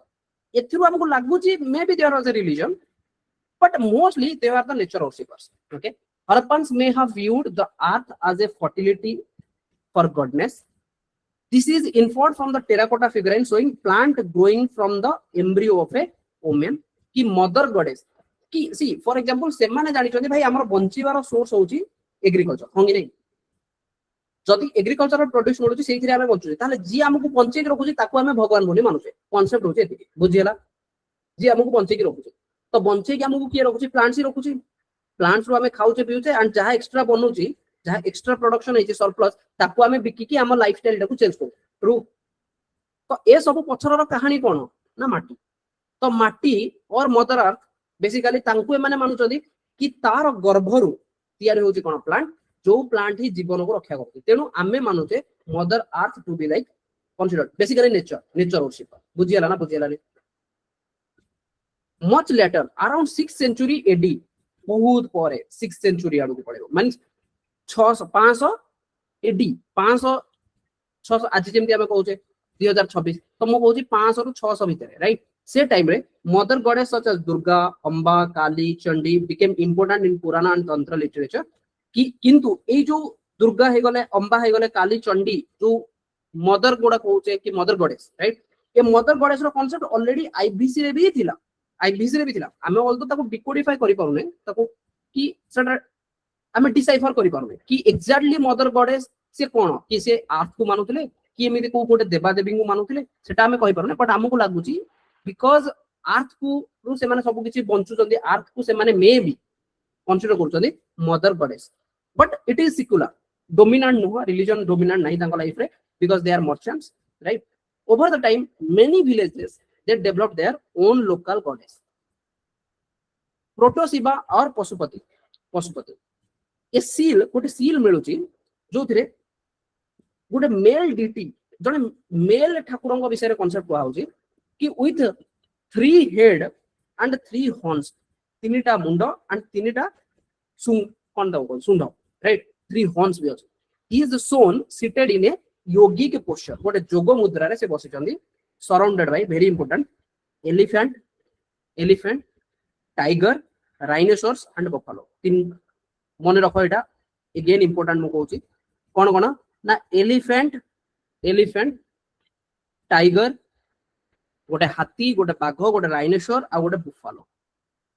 एथिरु हमको लागु जी may be there was a religion but mostly they are the nature worshippers okay Harappans may have viewed the earth as a fertility for goddess this is inferred from the terracotta figurine showing plant growing from the embryo of a woman की mother goddess कि सी for example से माने जानि छथि भाई हमर बंचीवार source होची agriculture होंगी नै जदि एग्रीकल्चर प्रोड्यूस मिलुची सेहि रे हमें बंचुची ताले जी हमकु बंचेक रखुची ताकू हमें भगवान बोली मानुचे कांसेप्ट होची एति बुझियला जी हमकु बंचेक रखुची तो बंचेक हमकु किए रखुची प्लांट्स ही रखुची प्लांट्स रो हमें खाउचे पिउचे एंड जहा एक्स्ट्रा बनउची जहा एक्स्ट्रा प्रोडक्शन हेची सरप्लस ताकू हमें बिकी की हमर लाइफस्टाइल टाकू चेंज करू ट्रू तो ए सब पछर रो कहानी कोन ना माटी तो माटी और मदर अर्थ बेसिकली तांकु माने मानुचंदी कि तार गर्भरु तयार होची कोन प्लांट जो प्लांट ही जीवन को रक्षा करते तेनु आमे मानुचे mother earth to be like considered basically nature worship बुझियला ना बुझियला रे much later around 6th century AD बहुत परे 6th सेंचुरी आडू पड़ेबो मीन 600 500 एडी 500 600 आज जेमति हमें कहउचे 2026 तो मो कहउची 500 रु 600 भीतर राइट से टाइम रे mother goddess such as Durga Amba Kali Chandi became important in Purana and Tantra literature कि किंतु ए जो दुर्गा हे गले अंबा हे गले काली चंडी जो मदर गोडा कहउचे कि मदर गॉडेस राइट ए मदर गॉडेस रो कांसेप्ट ऑलरेडी आईबीसी रे भी थिला हमें ऑल्दो ताको डिकोडिफाई करि पारुने ताको कि सेटा हमें डिसाइफर करि पारुने कि एक्जेक्टली मदर गॉडेस से कोन कि से अर्थ को मानुतले कि एमिति को कोटे देवा देवी को मानुतले सेटा हमें कहि पारुने बट हमको लागुची बिकॉज अर्थ को रु से माने सब किछि बंचु जंदी अर्थ को से माने मे बी कंसीडर करछंदी mother goddess but it is secular dominant no religion dominant नहीं तांका लाइफ रे because they are merchants right over the time many villages they developed their own local goddess proto Shiva और पशुपति ए seal गोटे seal मिलुची जो थिरे गोटे मेल डीटी जने मेल ठाकुरंग विषय रे कांसेप्ट को आउची कि विथ 3 हेड एंड 3 हॉर्न्स तीनटा मुंड एंड तीनटा कौन दो सुंड राइट 3 हॉर्न्स भी अछि he is shown seated in a yogic posture गोटे जोग मुद्रा रे से बसिचंदी surrounded by very important elephant tiger rhinoceros and buffalo तीन मन रख एटा अगेन इंपोर्टेंट मु कहूची कोन कोन ना एलिफेंट टाइगर गोटे हाथी गोटे बाघ गोटे राइनोसोर आ गोटे बुफालो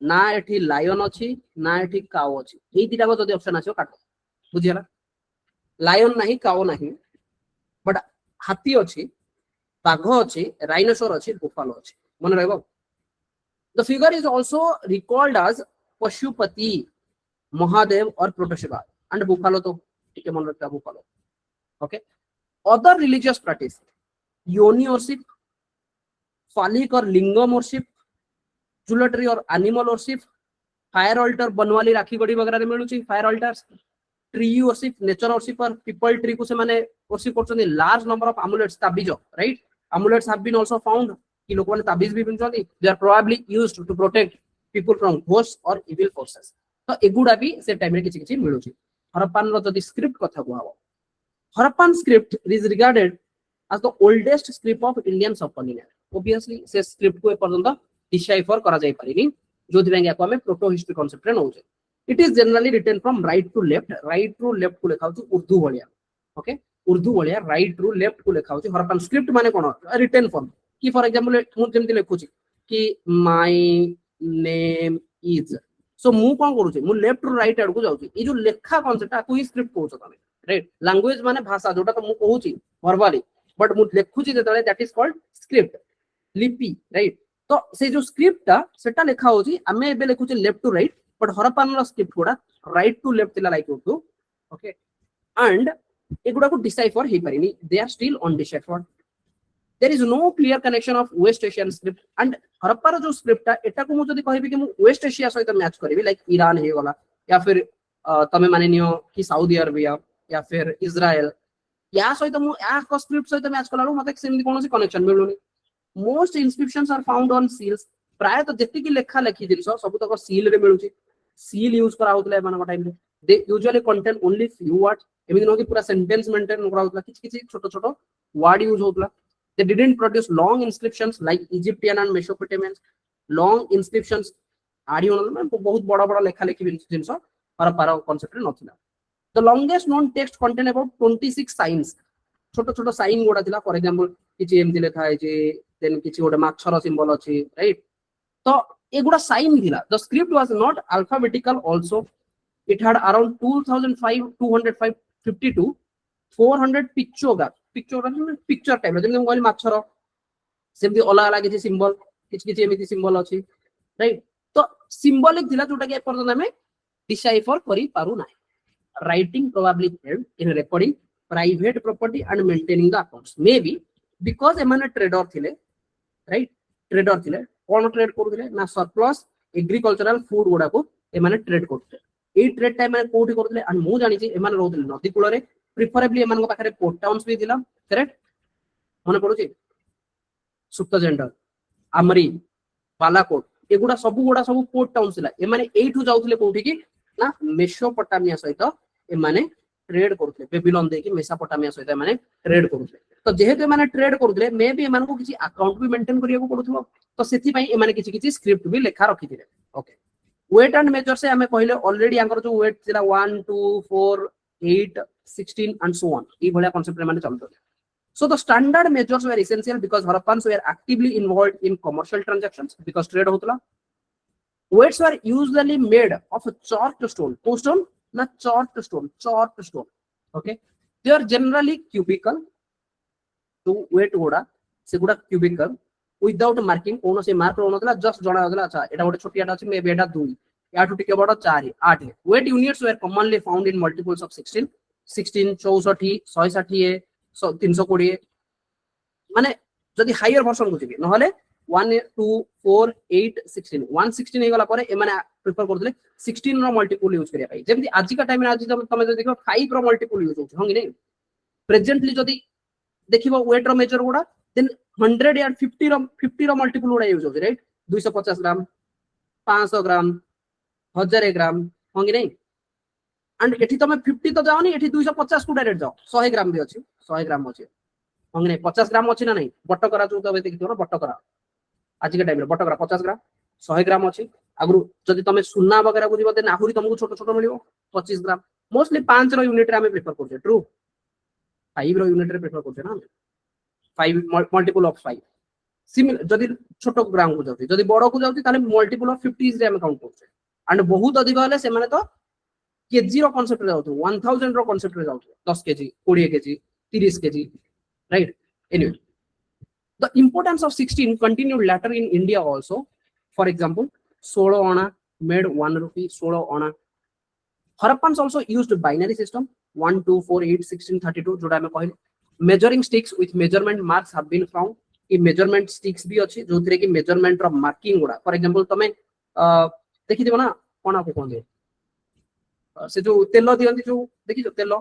ना एठी लायन अछि ना एठी काओ अछि एई दिटा जदी ऑप्शन आछो काटो बुझियला लायन नाही काओ नाही बट हाथी अछि बाघ अछि राइनोसोर अछि बुफालो अछि मन रहबो the figure is also recalled as Pashupati Mahadev और प्रोटोशिवा एंड बुफालो तो ठीक है मन रखता buffalo okay other religious practice योनि वर्शिप फालिक और लिंगम वर्शिप जुलटरी और animal worship fire alter Banawali राखी गड़ी वगैरह रे मिलुची fire altars tree worship nature worship और पीपल ट्री को से माने worship करछन large number of amulets ताबीज right amulets have been also found कि लोक माने ताबीज भी पिनछन they are probably used to protect people from ghosts or evil forces तो एगुडा भी से टाइम रे किछि किछि मिलुची हरप्पान रो जदी स्क्रिप्ट कथा कहबो Harappan script is regarded as the oldest script of Indian subcontinent obviously से स्क्रिप्ट को पर्यंत डिसाइफर करा जाय परिनी जोथि बेंग याको हमें प्रोटो हिस्ट्री कांसेप्ट रे नउचे it is generally written from right to left को लेखा होची उर्दू भलिया ओके उर्दू भलिया राइट टू लेफ्ट को लेखा होची हरप्पान स्क्रिप्ट माने कोन रिटन फॉर्म कि फॉर एग्जांपल मु जेमति लेखुची कि माय नेम इज सो मु कोन करूची मु लेफ्ट टू राइट आड़ को जाउची ई जो लेखा कांसेप्ट आ कोई स्क्रिप्ट कहउछ तमे राइट लैंग्वेज माने भाषा जोटा तो मु कहूची वर्बली बट मु लेखुची जेतले दैट इज कॉल्ड स्क्रिप्ट लिपि राइट तो से जो स्क्रिप्ट ता सेटा लेखा होची हमें एबे लेखुची left to right but Harappan रो स्क्रिप्ट गुडा राइट टू लेफ्ट तिला लाइक उर्दू ओके एंड एगुडा को डिसाइफर हे परिनी they are still undeciphered there is no clear connection of West Asian script and Harappa रो जो स्क्रिप्ट ता एटा को मु जदी कहबी कि मु वेस्ट एशिया सहित मैच करबी लाइक ईरान हे वाला या फिर तमे माने नियो कि सऊदी अरेबिया या फिर इजराइल या सहित मु या को स्क्रिप्ट सहित मैच कलारो मते सेमि कोनोसी कनेक्शन मिलुनी most inscriptions are found on seals प्राय तो जेति की लेखा लेखि दिनस सब तक सील रे मिलुची सील यूज करा होतले माने टाइम रे they usually contain only few words एमि नो कि पूरा सेंटेंस मेंटेन करा होतला किछ किछ छोटो छोटो वर्ड यूज होतला they didn't produce long inscriptions like Egyptian and Mesopotamian long inscriptions आडी माने बहुत बड़ा बड़ा लेखा लेखि जिंस हरप्पा कांसेप्ट रे नथिला the longest known text contain about 26 signs छोटो छोटो साइन गोडा थिला फॉर एग्जांपल किछि एमति लेखा है जे देन किछि गोटे माछर सिंबल अछि राइट तो एगुडा साइन थिला the script was not alphabetical also it had around 2552 to 400 picture type जेमति मोबाइल माछर सेमति अलग अलग किछि सिंबल किछि एमति सिंबल अछि राइट तो सिंबलिक थिला जोटा के परदन हमें डिसाइफर करि पारु ना writing probably helped in recording private property and maintaining the accounts maybe because emane trader thile right trader thile cone trade करथले ना सरप्लस एग्रीकल्चरल फूड गुडा को एमाने ट्रेड करथले ए ट्रेड टाइम में कोठी करथले एंड मु जानि छी एमाने रहथले नदी कुळ रे प्रिफरेबली एमान को पाखरे पोर्ट टाउन्स भी दिला करेक्ट मने पडुची सुप्त जेंडर आमरी बालाकोट एगुडा सब पोर्ट टाउन्स दिला एमाने एठु जाउथले कोठी की ना मेसोपोटामिया सहित एमाने ट्रेड करथले बेबीलोन देखि मेसोपोटामिया सहित एमाने ट्रेड करथले तो जेहेतु एमाने ट्रेड करथले मे बी एमान को किछि अकाउंट भी मेंटेन करिया को पडुथलो तो सेति पई एमाने किछि किछि स्क्रिप्ट भी लेखा रखि दिले ओके वेट एंड मेजर से हमें कहले ऑलरेडी आंकर जो वेट थिला 1 2 4 8 16 एंड सो ऑन ई भलिया कांसेप्ट एमाने चलतो so the standard measures were essential because Harappans were actively involved in commercial transactions because trade hotla weights were usually made of a chalked stone stone na chalked stone okay they are generally cubical to weight goda se goda cubical without marking कोनो से mark होनतला just जणा होतला अच्छा एटा गोटे छोटियाटा अछि मे बेटा 2 याटु टिके बडो 4 8 weight units were commonly found in multiples of 16 64 160 320 माने जदी हायर वर्जन को जिबी नहले 1 2 4 8 16 116 हे गला परे ए माने प्रेफर करथले 16 रो मल्टीपल यूज करिया भाई जेमति आज का टाइम में आज तमे देखो 5 रो मल्टीपल यूज होछ हंगी नै प्रेजेंटली जदी देखिबो वेट रो मेजर गुडा देन 100 या 50 रो मल्टीपल गुडा यूज होछ राइट 250 ग्राम 500 ग्राम 1000 ग्राम हंगी नै एंड एठी तमे 50 तो जाओनी एठी 250 को डायरेक्ट जाओ 100 ग्राम भी अछि 100 ग्राम अछि हंगने 50 ग्राम अछि ना नहीं बटकरा जो तबे देखियो ना बटकरा आज के टाइम रे बटकरा 50 ग्राम 100 ग्राम अछि आगु जदि तमे सुन्ना वगैरह बुझिबो देन आहुरी तुमको छोट छोट मिलिबो 25 ग्राम मोस्टली 5 रो यूनिट रे हमें प्रेफर करछे ट्रू 5 रो यूनिट रे प्रेफर करछे ना 5 मल्टीपल ऑफ 5 सिमिलर जदि छोट ग्राम को जाउती जदि बड़ को जाउती ताले मल्टीपल ऑफ 50 रे हम काउंट करछे एंड बहुत अधिक होले से माने तो केजी रो कांसेप्ट रे जाउतो 1000 रो कांसेप्ट रे जाउतो 10 KG 20 KG 30 KG right anyway the importance of 16 continued later in India also. For example 16 ana made 1 rupee 16 ana Harappans also used binary system 1 2 4 8 16 32 जोटा में कहले measuring sticks with measurement marks have been found कि measurement sticks भी अछि जोथरे कि measurement row marking गुडा for example तमे देखि दिबो ना कोना को कोन दे से जो तेल दियंती जो देखि जो तेल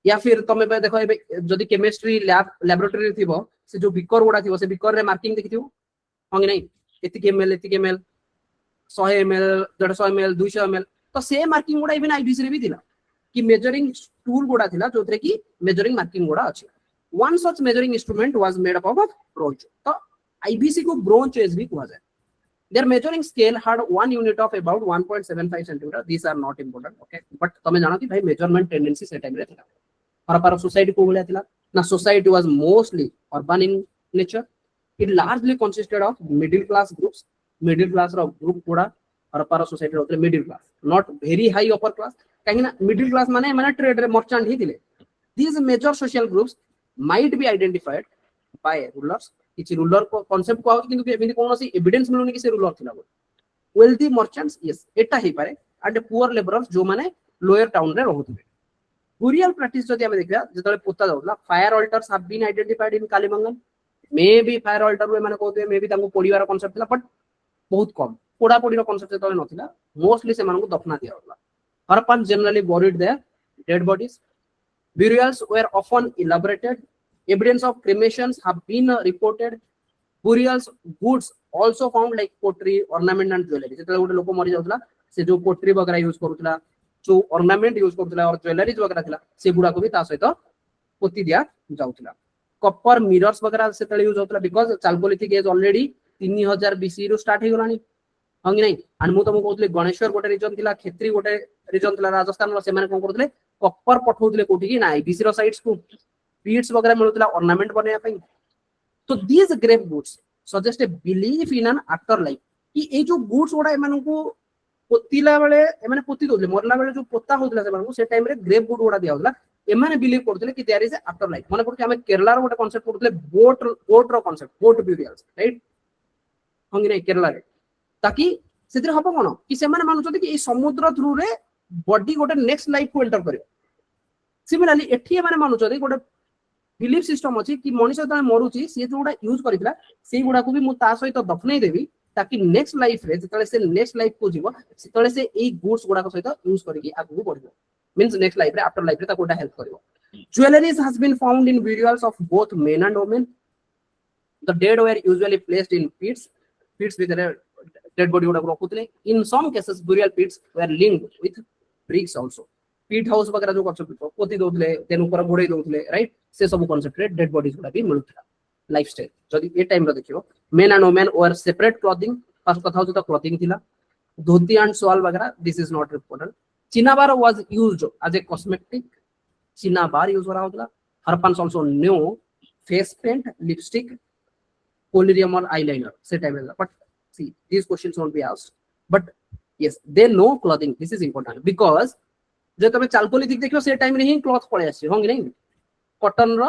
या फिर तमे बे देखो एबे जदी केमिस्ट्री लैब लैबोरेटरी थिबो से जो बिकर गुडा थिबो से बिकर रे मार्किंग देखिथिबो हंग नै एति ml 100 ml 150 ml 200 ml तो से मार्किंग गुडा इवन आईबीसी रे भी दिला कि मेजरिंग टूल गुडा थिला जोथरे कि मेजरिंग मार्किंग गुडा अछि one such measuring instrument was made up of bronze तो आईबीसी को ब्रोंज चेस भी कहा जाय their measuring scale had one unit of about 1.75 centimeter these are not important okay but तमे जानो कि भाई मेजरमेंट टेंडेंसी से टाइम रे थिला हरपार सोसाइटी को बोला थिला ना society was mostly urban in nature it largely consisted of middle class groups middle class रो ग्रुप गुडा हरपार सोसाइटी रो middle class not very high upper class काहे ना मिडिल क्लास माने माने ट्रेड रे मर्चेंट ही थिले these major social groups might be identified by rulers किछि रूलर को कांसेप्ट को किंतु एमिति कोनोसी एविडेंस मिलुनी कि से रूलर थिला wealthy merchants yes एटा ही पारे and poor laborers जो माने लोअर टाउन रे रहउथिबे burial practice जदि हम देखिया जतले पोता जाउला fire altars have been identified in Kalibangan maybe fire altar वे माने कहते मे बी तांको पोड़ीवार कांसेप्ट थिला बट बहुत कम पोड़ा पोड़ीर कांसेप्ट तले नथिला मोस्टली से मानको दफना दिया होला हरपन generally buried their dead bodies burials were often elaborated evidence of cremations have been reported burials goods also found like pottery ornament and jewelry जतले गोटे लोक मरि जाउतला से जो पोट्री वगैरह यूज करूतला जो ornament यूज करूतला और ज्वेलरीज वगैरह थिला से गुडा को भी ता सहित पोती दिया जाउतला कॉपर मिरर्स वगैरह से तले यूज होतला because chalcolithic age already 3000 BC रो स्टार्ट हे गलानी हंगी नै आणि मु तमको कहतले गणेश्वर गोटे रीजन थिला खेत्री गोटे रीजन थिला राजस्थान रो से माने कोन करतले कॉपर पठौतले कोठी कि ना बीसी रो साइट्स को बीड्स वगैरह मिलुतला ornament बनेया पई तो these grave goods suggest a belief in an afterlife कि ए जो goods ओडा एमानकू पोतीला बेले एमाने पोती दोले मरला बेले जो पोता होतला से मानकू से टाइम रे ग्रेव गुड ओडा दिया होतला एमाने बिलीव करथले कि there is a after life माने पड़के हमें केरला रो गोटे कांसेप्ट करथले बोट रो कांसेप्ट बोट ब्यूरियल्स राइट हंगी नै केरला रे ताकि सेतिर हबो कोन कि से माने मानु कि ए समुद्र थ्रू रे बॉडी गोटे नेक्स्ट लाइफ को एंटर करियो सिमिलरली एठी माने मानु गोटे बिलीफ सिस्टम अछि कि मनुष्य त मरुची से जोडा यूज करितला सेही गुडा को भी मु ता सहित दफनै देबी ताकि नेक्स्ट लाइफ रे जतले से नेक्स्ट लाइफ को जीवो सेतले से ए गुड्स गुडा को सहित यूज करिकि आगु बढ़िबो मींस नेक्स्ट लाइफ रे आफ्टर लाइफ रे ता कोटा हेल्प करिवो jewelleries has been found in burials of both men and women the dead were usually placed in pits with their dead body गुडा को रखुतले in some cases burial pits were linked with bricks also pit house वगैरह जो concept पोती दोतले then ऊपर घोड़े दोतले right से सब concept रे dead bodies गुडा भी मिलुतला लाइफस्टाइल जदि ए टाइम रे देखियो men and women wore separate clothing first कथा होता क्लॉथिंग थिला धोती एंड शॉल वगैरह this is not important cinnabar was used as a cosmetic cinnabar use करा होतला Harappans also knew face paint lipstick पोलिरियम और आईलाइनर से टाइम रे but see these questions won't be asked but yes they know clothing this is important because जे तबे Chalcolithic देखियो से time रे ही क्लॉथ पळे आसी होंगी नै कॉटन रो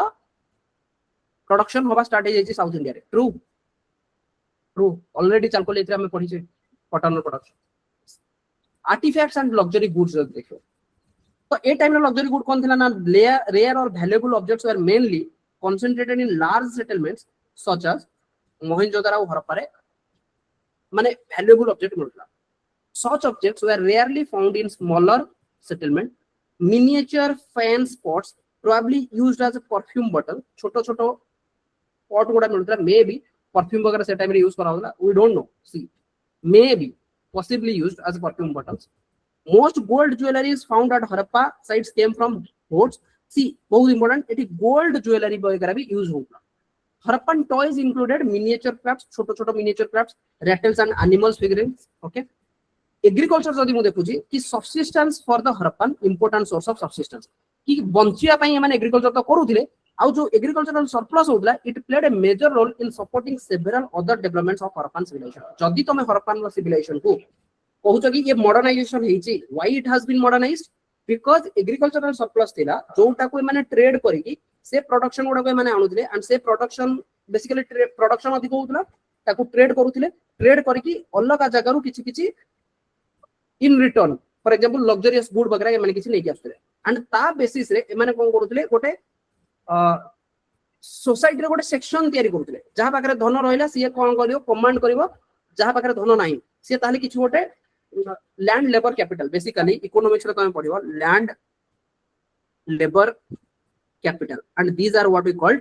प्रोडक्शन होबा स्टार्ट हे जाई साउथ इंडिया रे ट्रू ऑलरेडी चालकोलिथिक में पढी छे कॉटन रो production artifacts and luxury goods देखियो तो ए टाइम रे लग्जरी गुड कोन थिला ना रेयर और valuable objects were mainly concentrated in large settlements such as Mohenjodaro और हरप्पा माने वैल्यूएबल ऑब्जेक्ट मिलला such objects were rarely found in smaller settlement miniature fan spots probably used as a perfume bottle छोटो छोटो pot गुडा मिलतला may be perfume वगैरह से time रे यूज करा होला we don't know see may be possibly used as perfume bottles Most gold jewelry is found at Harappa sites came from boats. See, बहुत important, एटी gold jewelry वगैरह भी use होगा. Harappan toys included miniature crafts, छोटो छोटो miniature crafts, rattles and animals figurines. Okay. Agriculture जदि मु देखुची कि subsistence for the Harappan important source of subsistence. कि बंचिया पई एमाने agriculture तो करूथिले आउ जो agricultural surplus होतला it played a major role in supporting several other developments of Harappan civilization. जदि तमे Harappan civilization को कहूछ कि ये मॉडर्नाइजेशन हेची, why it has been modernized? Because agricultural surplus थिला जोटा को माने ट्रेड करिकि से प्रोडक्शन गुडा को माने आनुथिले एंड से प्रोडक्शन बेसिकली प्रोडक्शन अधिक होतला ताको ट्रेड करूथिले, ट्रेड करिकि अलग जगह रु किछि किछि in return for example luxurious good वगैरह ये माने किछि नै कि आस्तले एंड ता बेसिस रे ए माने कोन करूथिले गोटे सोसाइटी रे गोटे सेक्शन तयारी करूथिले जहा पाखरे धन रहइला सिए कोन करियो कमांड करिवो जहा पाखरे धन नाही सिए ताले किछि गोटे land labour capital basically economics रे तमे पढिबो land labour capital and these are what we called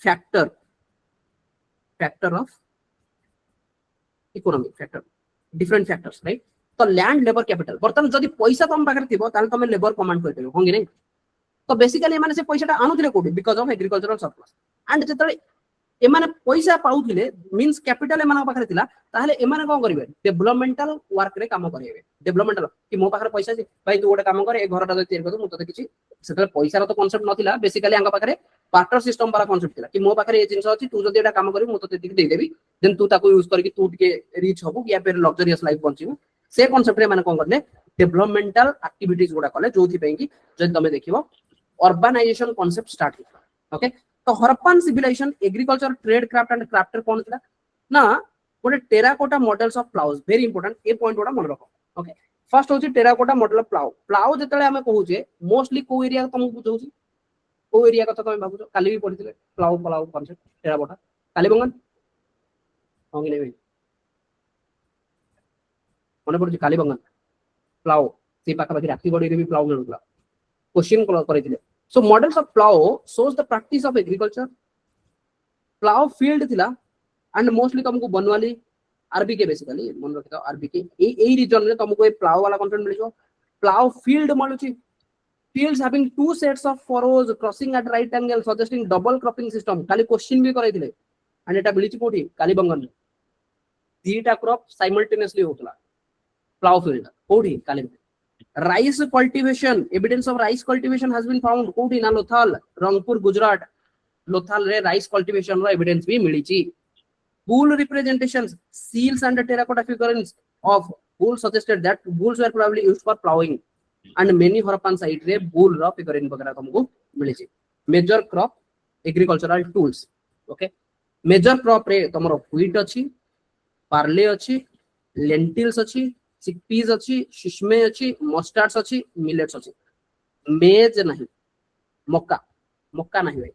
factor of economic factor different factors right. तो लैंड लेबर कैपिटल बर्तमान जदि पैसा तुम पाखरे थिबो ताले तमे लेबर कमांड करते हो होंगी नहीं. तो बेसिकली माने से पैसाटा आनुथिले कोठी because of agricultural surplus and जेतले एमाने पैसा पाउथिले मींस कैपिटल एमाने पाखरे थिला ताहले एमाने कोन करिवे डेवलपमेंटल वर्क रे काम करिवे. डेवलपमेंटल कि मो पाखरे पैसा छै भाई तू गोटे काम कर ए घरटा जदि तयार कर मु तते किछि सेतले पैसा रो तो कांसेप्ट नथिला बेसिकली आंगा पाखरे पार्टनर सिस्टम वाला कांसेप्ट थिला कि मो पाखरे ए जिंस अछि तू जदि एटा काम करिवु मु तते दे देबी देन तू ताको यूज करके तू टिके रिच होबु या फिर लग्जरियस लाइफ बंचिबु. से कांसेप्ट रे माने कोन करले डेवलपमेंटल एक्टिविटीज गुडा कले जोथि पई कि जदि तमे देखिबो अर्बनाइजेशन कांसेप्ट स्टार्ट हिला. ओके. तो Harappan civilisation agriculture trade craft and क्राफ्टर कोन थिला ना गोटे terracotta models of ploughs very important ए पॉइंट गोटा मन रखो. ओके. फर्स्ट होची terracotta model of plough. Plough जतले हमें कहूचे मोस्टली को एरिया तुमको बुझौची को एरिया कथा तुम भाबुचो काली भी पढिथिले प्लाउ प्लाउ कांसेप्ट टेराकोटा काली बंगन होंगे नहीं मन पड़छ काली बंगन प्लाउ से पाखा पाखी राखी गडी रे भी प्लाउ मिलुला क्वेश्चन करैथिले. So models of plow shows the practice of agriculture. Plow field थिला and mostly तुमको बनवाली आरबीके बेसिकली मन रखितो आरबीके ए रीजन रे तुमको ए प्लाव वाला कंटेंट मिलियो. प्लाव फील्ड मलुची fields having two sets of furrows crossing at right angle suggesting double cropping system. खाली क्वेश्चन भी करैथिले and एटा मिलिची कोठी कालीबंगन दीटा क्रॉप साइमल्टेनियसली होतला प्लाव फील्ड कोठी Kalibangan. Rice cultivation, evidence of rice cultivation has been found. कोठी ना लोथाल रंगपुर गुजरात लोथाल रे rice cultivation रो evidence भी मिलिची. Bull representations, seals and terracotta figurines of bull suggested that bulls were probably used for plowing and many Harappan site रे bull रो figurine वगैरह तुमको मिलिची. Major crop agricultural tools. Okay. Major crop रे तमरो wheat अछि, barley अछि, lentils अछि, चिकपीज अच्छी शिशमे अच्छी मस्टार्ड्स अच्छी मिलेट्स अच्छी मेज नहीं मक्का मक्का नहीं भाई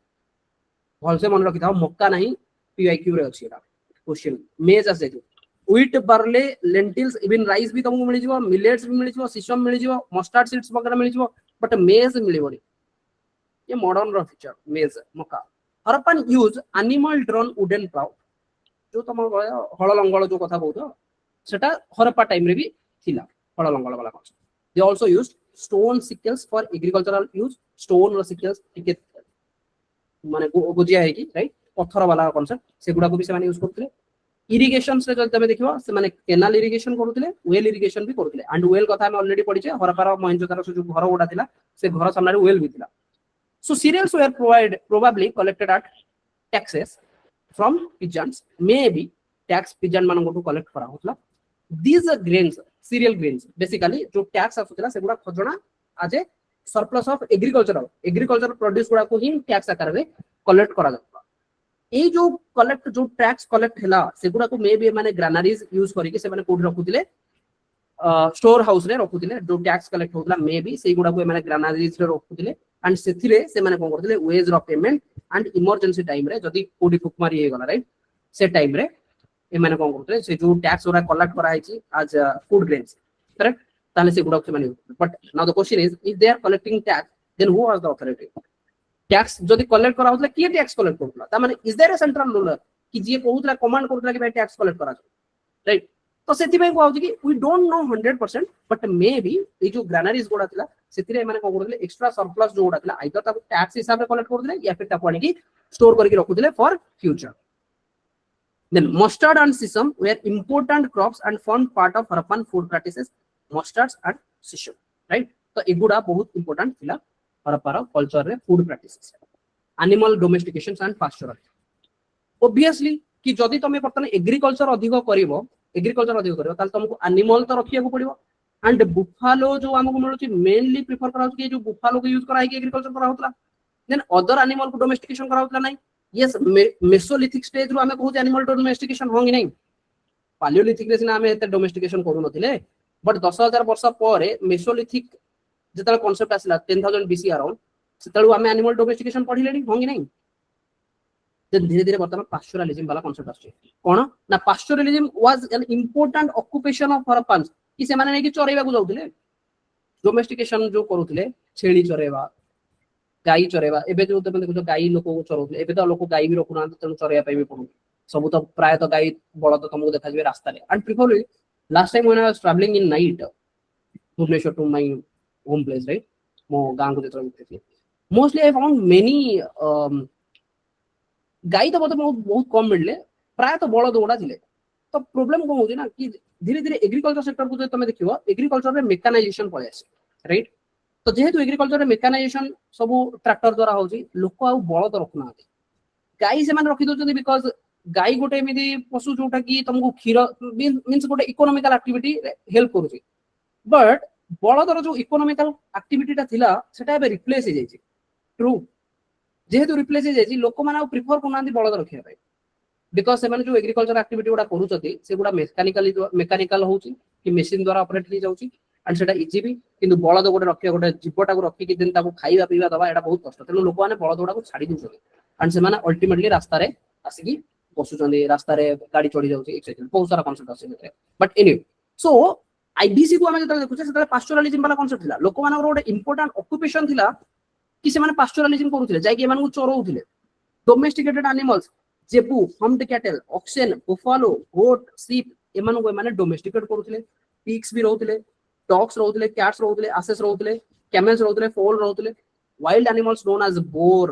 भल से मन रखि था मक्का नहीं पीवाईक्यू रे अच्छी एटा क्वेश्चन मेज आसे wheat barley lentils even rice भी तुमको मिल जिवो मिलेट्स भी मिल जिवो सिसम मिल जिवो मस्टार्ड सीड्स वगैरह मिल जिवो बट मेज मिलेबोनी. ये मॉडर्न रो फीचर मेज मक्का. Harappan use animal drawn wooden plough जो तुम हळ लंगळ जो कथा कहतो सेटा हरप्पा टाइम रे भी थिला हळ लंगळ वाला concept. They also used stone sickles for agricultural use. Stone रो सिकल्स टिके माने गोजिया है कि राइट पत्थर वाला कांसेप्ट से गुडा को भी से माने यूज करथले. इरिगेशन से जब तमे देखिबो से माने केनाल इरिगेशन करथले वेल इरिगेशन भी करथले एंड वेल कथा हम ऑलरेडी पढिचे हरप्पा मोहनजोदारो से जो घर गोडा थिला से घर सामने रे वेल भी थिला. So cereals were probably collected at taxes from peasants, maybe tax peasant मान को collect करा होतला. These are grains, cereal grains. Basically, जो tax आसुतला से गुडा खजना आज surplus of agricultural produce गुडा को ही tax आकार रे collect करा जाता. ए जो collect जो tax collect हैला से गुडा को maybe माने granaries use करिके से माने कोड रखुतिले स्टोर हाउस रे रखुतिले जो tax collect होतला maybe से गुडा को माने granaries रे रखुतिले and सेथिरे से माने कोन करथिले ways of payment and emergency time रे जदी कोडी फुकमारी हे गला राइट से टाइम रे ए माने कोन करथिले से जो टैक्स ओरा कलेक्ट करा हैची आज फूड ग्रेन्स करेक्ट ताले से गुडा माने but now the question is if they are collecting tax then who are the authority. Tax जदी कलेक्ट करा होतला के टैक्स कलेक्ट करथला ता माने is there a central ruler कि जे कहउतला कमांड करथला कि भाई टैक्स कलेक्ट करा राइट तो सेति भाई कहू कि we don't know 100% but may be ए जो ग्रेनरीज गोडा थिला सेतिरे माने को करले एक्स्ट्रा सरप्लस जो गोडा थिला आइदर ताको टैक्स हिसाब रे कलेक्ट करदिले या फिर ताको आनी की स्टोर करके रखुदिले for future. Then mustard and sesame were important crops and formed part of Harappan food practices. Mustards and sesame, right? तो एगुडा बहुत important थिला हरप्पार कल्चर रे food practices. Animal domestication and pastoral. Obviously कि जदि तमे बर्तन एग्रीकल्चर अधिक करिवो ताल तुमको एनिमल तो रखिया को पड़िवो. एंड बुफालो जो हमको मिलुची मेनली प्रेफर करा कि जो बुफालो को यूज करा है कि एग्रीकल्चर करा होतला. देन अदर एनिमल को डोमेस्टिकेशन करा होतला नहीं. यस मेसोलिथिक स्टेज रो हमें कहू एनिमल डोमेस्टिकेशन होंगी नहीं. पालियोलिथिक रे सिना हमें एते डोमेस्टिकेशन करू नथिले बट 10000 वर्ष परे मेसोलिथिक जेतल कांसेप्ट आसिला 10000 बीसी अराउंड सेतल हमें एनिमल डोमेस्टिकेशन पढिलेनी होंगी नहीं. देन धीरे धीरे वर्तमान पास्चुरालिज्म वाला कांसेप्ट आछे. कोन ना pastoralism was an important occupation of Harappans कि से माने नै कि चरेबा को जाउथिले. डोमेस्टिकेशन जो करूथिले छेली चरेबा गाई चरेबा एबे जो तमे देखो गाई लोक को चरौथिले एबे तो लोक गाई भी रखुना तेणु चरेबा पाई भी पडु सब तो प्राय तो गाई बळद तुमको देखा जिवे रास्ता रे. And preferably last time when I was travelling in night Bhubaneswar to my home place right मो गांव को जेतले मोस्टली आई फाउंड मेनी गाई तो बहुत कम मिलले प्राय तो बळद गुडा थिले. तो प्रॉब्लम को होजी ना कि धीरे धीरे एग्रीकल्चर सेक्टर को जो तमे देखियो एग्रीकल्चर रे मेकानाइजेशन पळे आसे राइट. तो जेहेतु एग्रीकल्चर रे मेकानाइजेशन सब ट्रैक्टर द्वारा होजी लोक आ बळद रखुना गाई से मान रखि दोचंदी बिकॉज़ गाई गोटे एमिदी पशु जोटा कि तुमको क्षीर मींस गोटे इकोनॉमिकल एक्टिविटी हेल्प करूची. बट बळदर जो इकोनॉमिकल एक्टिविटीटा थिला सेटा एबे रिप्लेस हे जायछि. ट्रू जेहेतु रिप्लेस हे जायछि लोक माने प्रिफर करनांदी बळद रखिया पाई बिकॉज़ से माने जो एग्रीकल्चर एक्टिविटी गुडा करूचती से गुडा मेकानिकल होउची कि मशीन द्वारा ऑपरेट ही जाउची एंड सेटा इजी भी किंतु बळद गोटे रखिया गोटे जीवटा को रखि कि दिन ताको खाइबा पीबा दबा एटा बहुत कष्ट. तेनु लोक माने बळद गुडा को छाडी दोचती एंड से माने अल्टीमेटली रास्ता रे आसी बसुचंदी रास्ता रे गाड़ी चढ़ी जाउची एक्सेट्रा बहुत सारा कांसेप्ट आसे. बट एनीवे सो आईबीसी को हमें जतले देखुचे सेतले पास्चुरालिज्म वाला कांसेप्ट थिला. लोक मानकर गोटे इंपोर्टेंट ऑक्युपेशन थिला कि से माने पास्चुरालिज्म करूथिले जाय कि एमान को चोरौथिले. Domesticated animals zebu humped cattle oxen buffalo goat sheep एमान को माने डोमेस्टिकेट करूथिले. पिग्स भी रहउथिले डॉग्स रहउथिले कैट्स रहउथिले एसेस रहउथिले कैमल्स रहउथिले फोल रहउथिले. Wild animals known as boar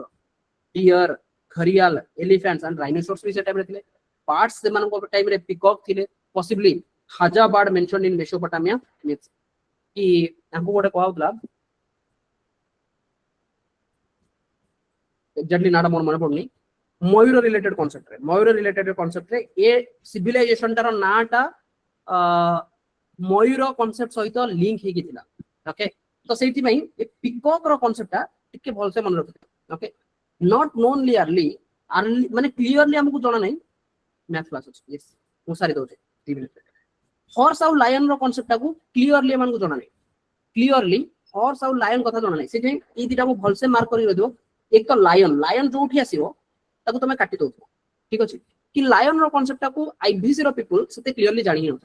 deer gharial elephants and rhinoceros भी से टाइम रे थिले. पार्ट्स से मान को टाइम रे पिकॉक थिले पॉसिबली हाजाबार्ड मेंशन्ड इन मेसोपोटामिया मिथ्स कि हमको गोटे कहउतला एग्जैक्टली नाडा मन मन पड़नी मयूर रिलेटेड कांसेप्ट रे ए सिविलाइजेशन तार नाटा मयूर कांसेप्ट सहित लिंक हे किथिला. ओके तो सेति पई ए पिकॉक रो कांसेप्टटा टिके भल से मन रखते. ओके नॉट नोन क्लियरली माने क्लियरली हमको जाना नहीं मैथ क्लास अछि. यस मो सारी दोचे 3 मिनट. हॉर्स और लायन रो कांसेप्ट को क्लियरली हमको जाना नहीं. क्लियरली हॉर्स और लायन कथा जाना नहीं से ए दिटा को भल से मार्क करि दियो. एक तो लायन जो उठी आसीबो ताको तमे काटी दो ठीक अछि कि लायन रो कांसेप्ट को आईबीसी रो पीपल सेते क्लियरली जानि न.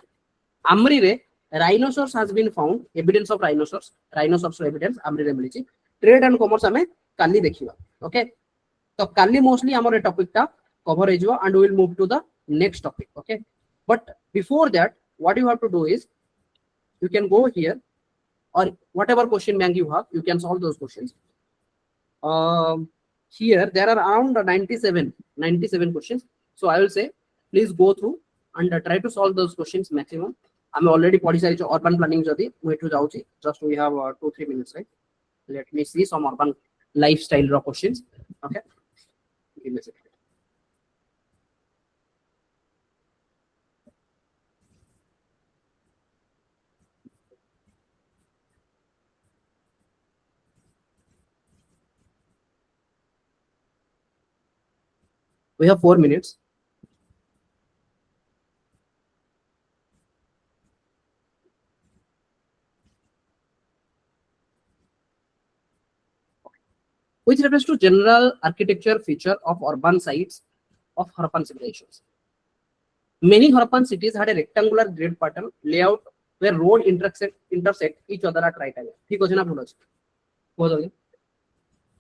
आमरी रे rhinoceros has been found evidence of rhinoceros evidence Amri रे मिलिछि. ट्रेड एंड कॉमर्स हमें काली देखिबा. ओके तो काली मोस्टली हमर टॉपिक ता कवर हे जो and we will move to the next topic. Okay but before that what you have to do is you can go here or whatever question bank you have you can solve those questions. Here there are around 97 questions, so I will say please go through and try to solve those questions maximum. I'm already padi sari urban planning jodi wait to jauchi just we have 2-3 minutes, right? Let me see some urban lifestyle ro questions. Okay give me a second. We have 4 minutes. Which refers to general architecture feature of urban sites of Harappan civilizations. Many Harappan cities had a rectangular grid pattern layout where road intersect each other at right angle. ठीक अछि ना भूल अछि बहुत जल्दी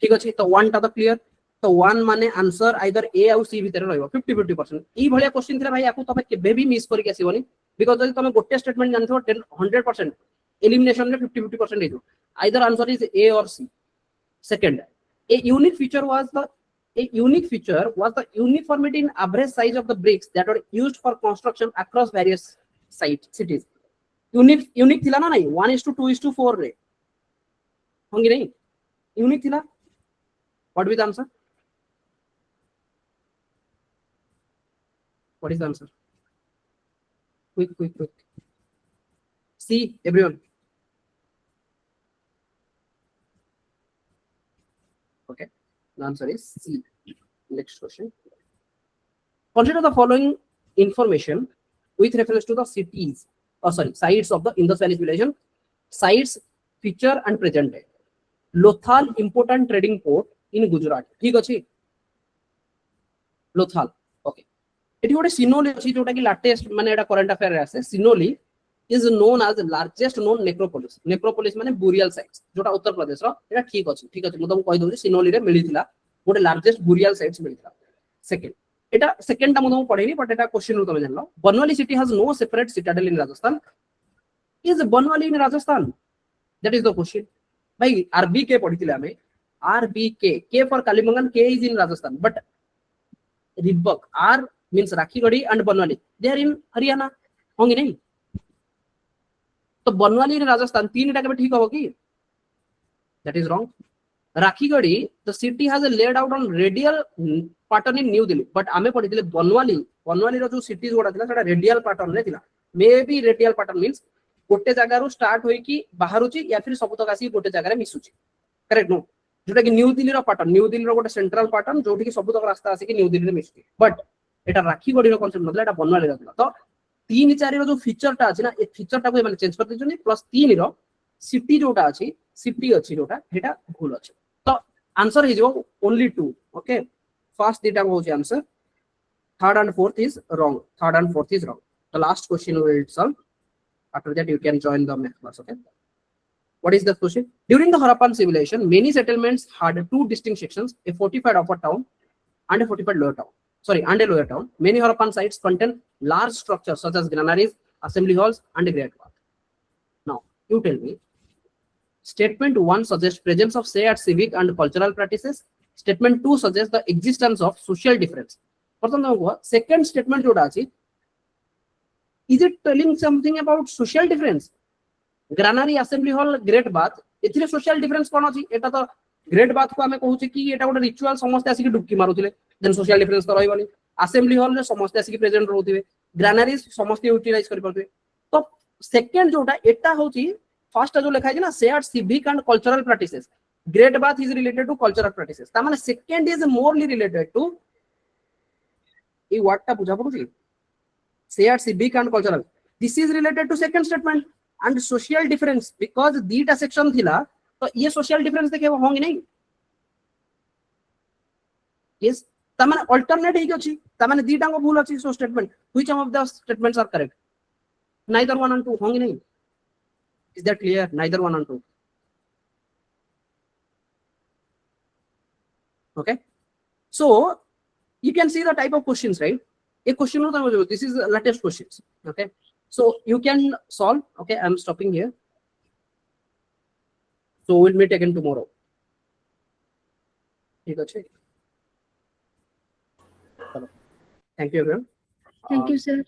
ठीक अछि. तो वन टा तो क्लियर. तो वन माने आंसर आइदर ए और सी भीतर रहइबो 50-50%. ई भलिया क्वेश्चन थिला भाई याकू तमे केबे भी मिस करि के आसीबोनी because जब तुम गोटे स्टेटमेंट जानथो 100% elimination रे 50% हे either answer is A or C. Second, a unique feature was the uniformity in average size of the bricks that were used for construction across various cities. Unique थिला ना नहीं 1:2:4 रे होंगे नहीं unique थिला. What will be the answer? What is the answer? Quick. C, everyone. Okay, the answer is C. Next question. Consider the following information with reference to the cities, sites of the Indus Valley civilization. Sites, feature and present day. Lothal, important trading port in Gujarat. ठीक अछि. Lothal. Okay. एठी गोटे सिनोली अछि जोटा कि latest माने एटा current affair रे आसे. सिनोली is known as the largest known necropolis. Necropolis माने burial sites जोटा उत्तर प्रदेश रो. एटा ठीक अछि मु तुमको कहि दउ सिनोली रे मिलिथिला गोटे largest burial sites मिलिथिला. सेकंड एटा सेकंड टा मु तुमको पढेनी बट एटा क्वेश्चन रो तमे जानलो. Banwali city has no separate citadel in Rajasthan. Is Banwali in Rajasthan? That is the question. भाई RBK पढिथिले हमें. RBK, K for Kalimangan, K is in Rajasthan, but Ribok, R means Rakhigadi and Banwali, they are in Haryana. होंगे नहीं तो Banawali in Rajasthan तीन एटा के ठीक होगा कि? That is wrong. Rakhigadi, the city has a laid out on radial pattern in New Delhi, but आमे पढिथिले बनवाली रो जो cities गोटा थिला सेटा radial pattern रे थिला. Maybe radial pattern means गोटे जगह रो स्टार्ट होई कि बाहरुची या फिर सबतक आसी गोटे जगह रे मिसुची. करेक्ट नो जोटा कि न्यू दिल्ली रो पैटर्न, न्यू दिल्ली रो गोटे सेंट्रल पैटर्न जोठी कि सबतक रास्ता आसी कि न्यू दिल्ली रे मिसुची. बट एटा राखीगडी रो कांसेप्ट नथला, एटा बनवाली रो थिला. तो 3 4 रो जो फीचर टा अछि ना ए फीचर टा को माने चेंज कर दिजनी प्लस 3 रो सिटी जोटा अछि सिटी अछि जोटा हेटा भूल अछि. तो आंसर हे जो ओनली 2. ओके फर्स्ट डेटा को होची answer. Third and fourth is wrong. Third and fourth is wrong. The last question will solve. After that, you can join the math class. Okay. What is the question? During the Harappan civilization, many settlements had two distinct sections: a fortified upper town and a fortified lower town. And a lower town. Many Harappan sites contain large structures such as granaries, assembly halls, and a great bath. Now, you tell me. Statement 1 suggests presence of shared civic and cultural practices. Statement 2 suggests the existence of social difference. Second statement जोड़ा अछि. Is it telling something about social difference? Granary, assembly hall, great bath. एथिरे social difference कोन अछि? एटा तो great bath को हमें कहू छी कि एटा गोटे रिचुअल समस्त आसी कि डुबकी मारुथिले. देन social difference तो रहइबनी. Assembly hall रे समस्त आसी कि प्रेजेंट रहउथिबे. Granaries समस्त यूटिलाइज करि परथिबे. तो सेकंड जोटा एटा होची फर्स्ट जो लिखा है ना shared civic and cultural practices. Great bath is related to cultural practices. ता माने second is morely related to a word टा बुझा पड़ुची. Shared civic and cultural. This is related to second statement and social difference because दीटा section थिला तो ये social difference देखे होंगे नहीं. Yes, ता माने alternate ही अछि. ता माने दीटा को भूल अछि. So statement which of the statements are correct? Neither 1 and 2 होंगे नहीं. Is that clear? Neither 1 and 2. Okay, so you can see the type of questions, right? A question, this is the latest questions. Okay, so you can solve. Okay, I'm stopping here. So we'll meet again tomorrow. Thank you, everyone. Thank you, sir.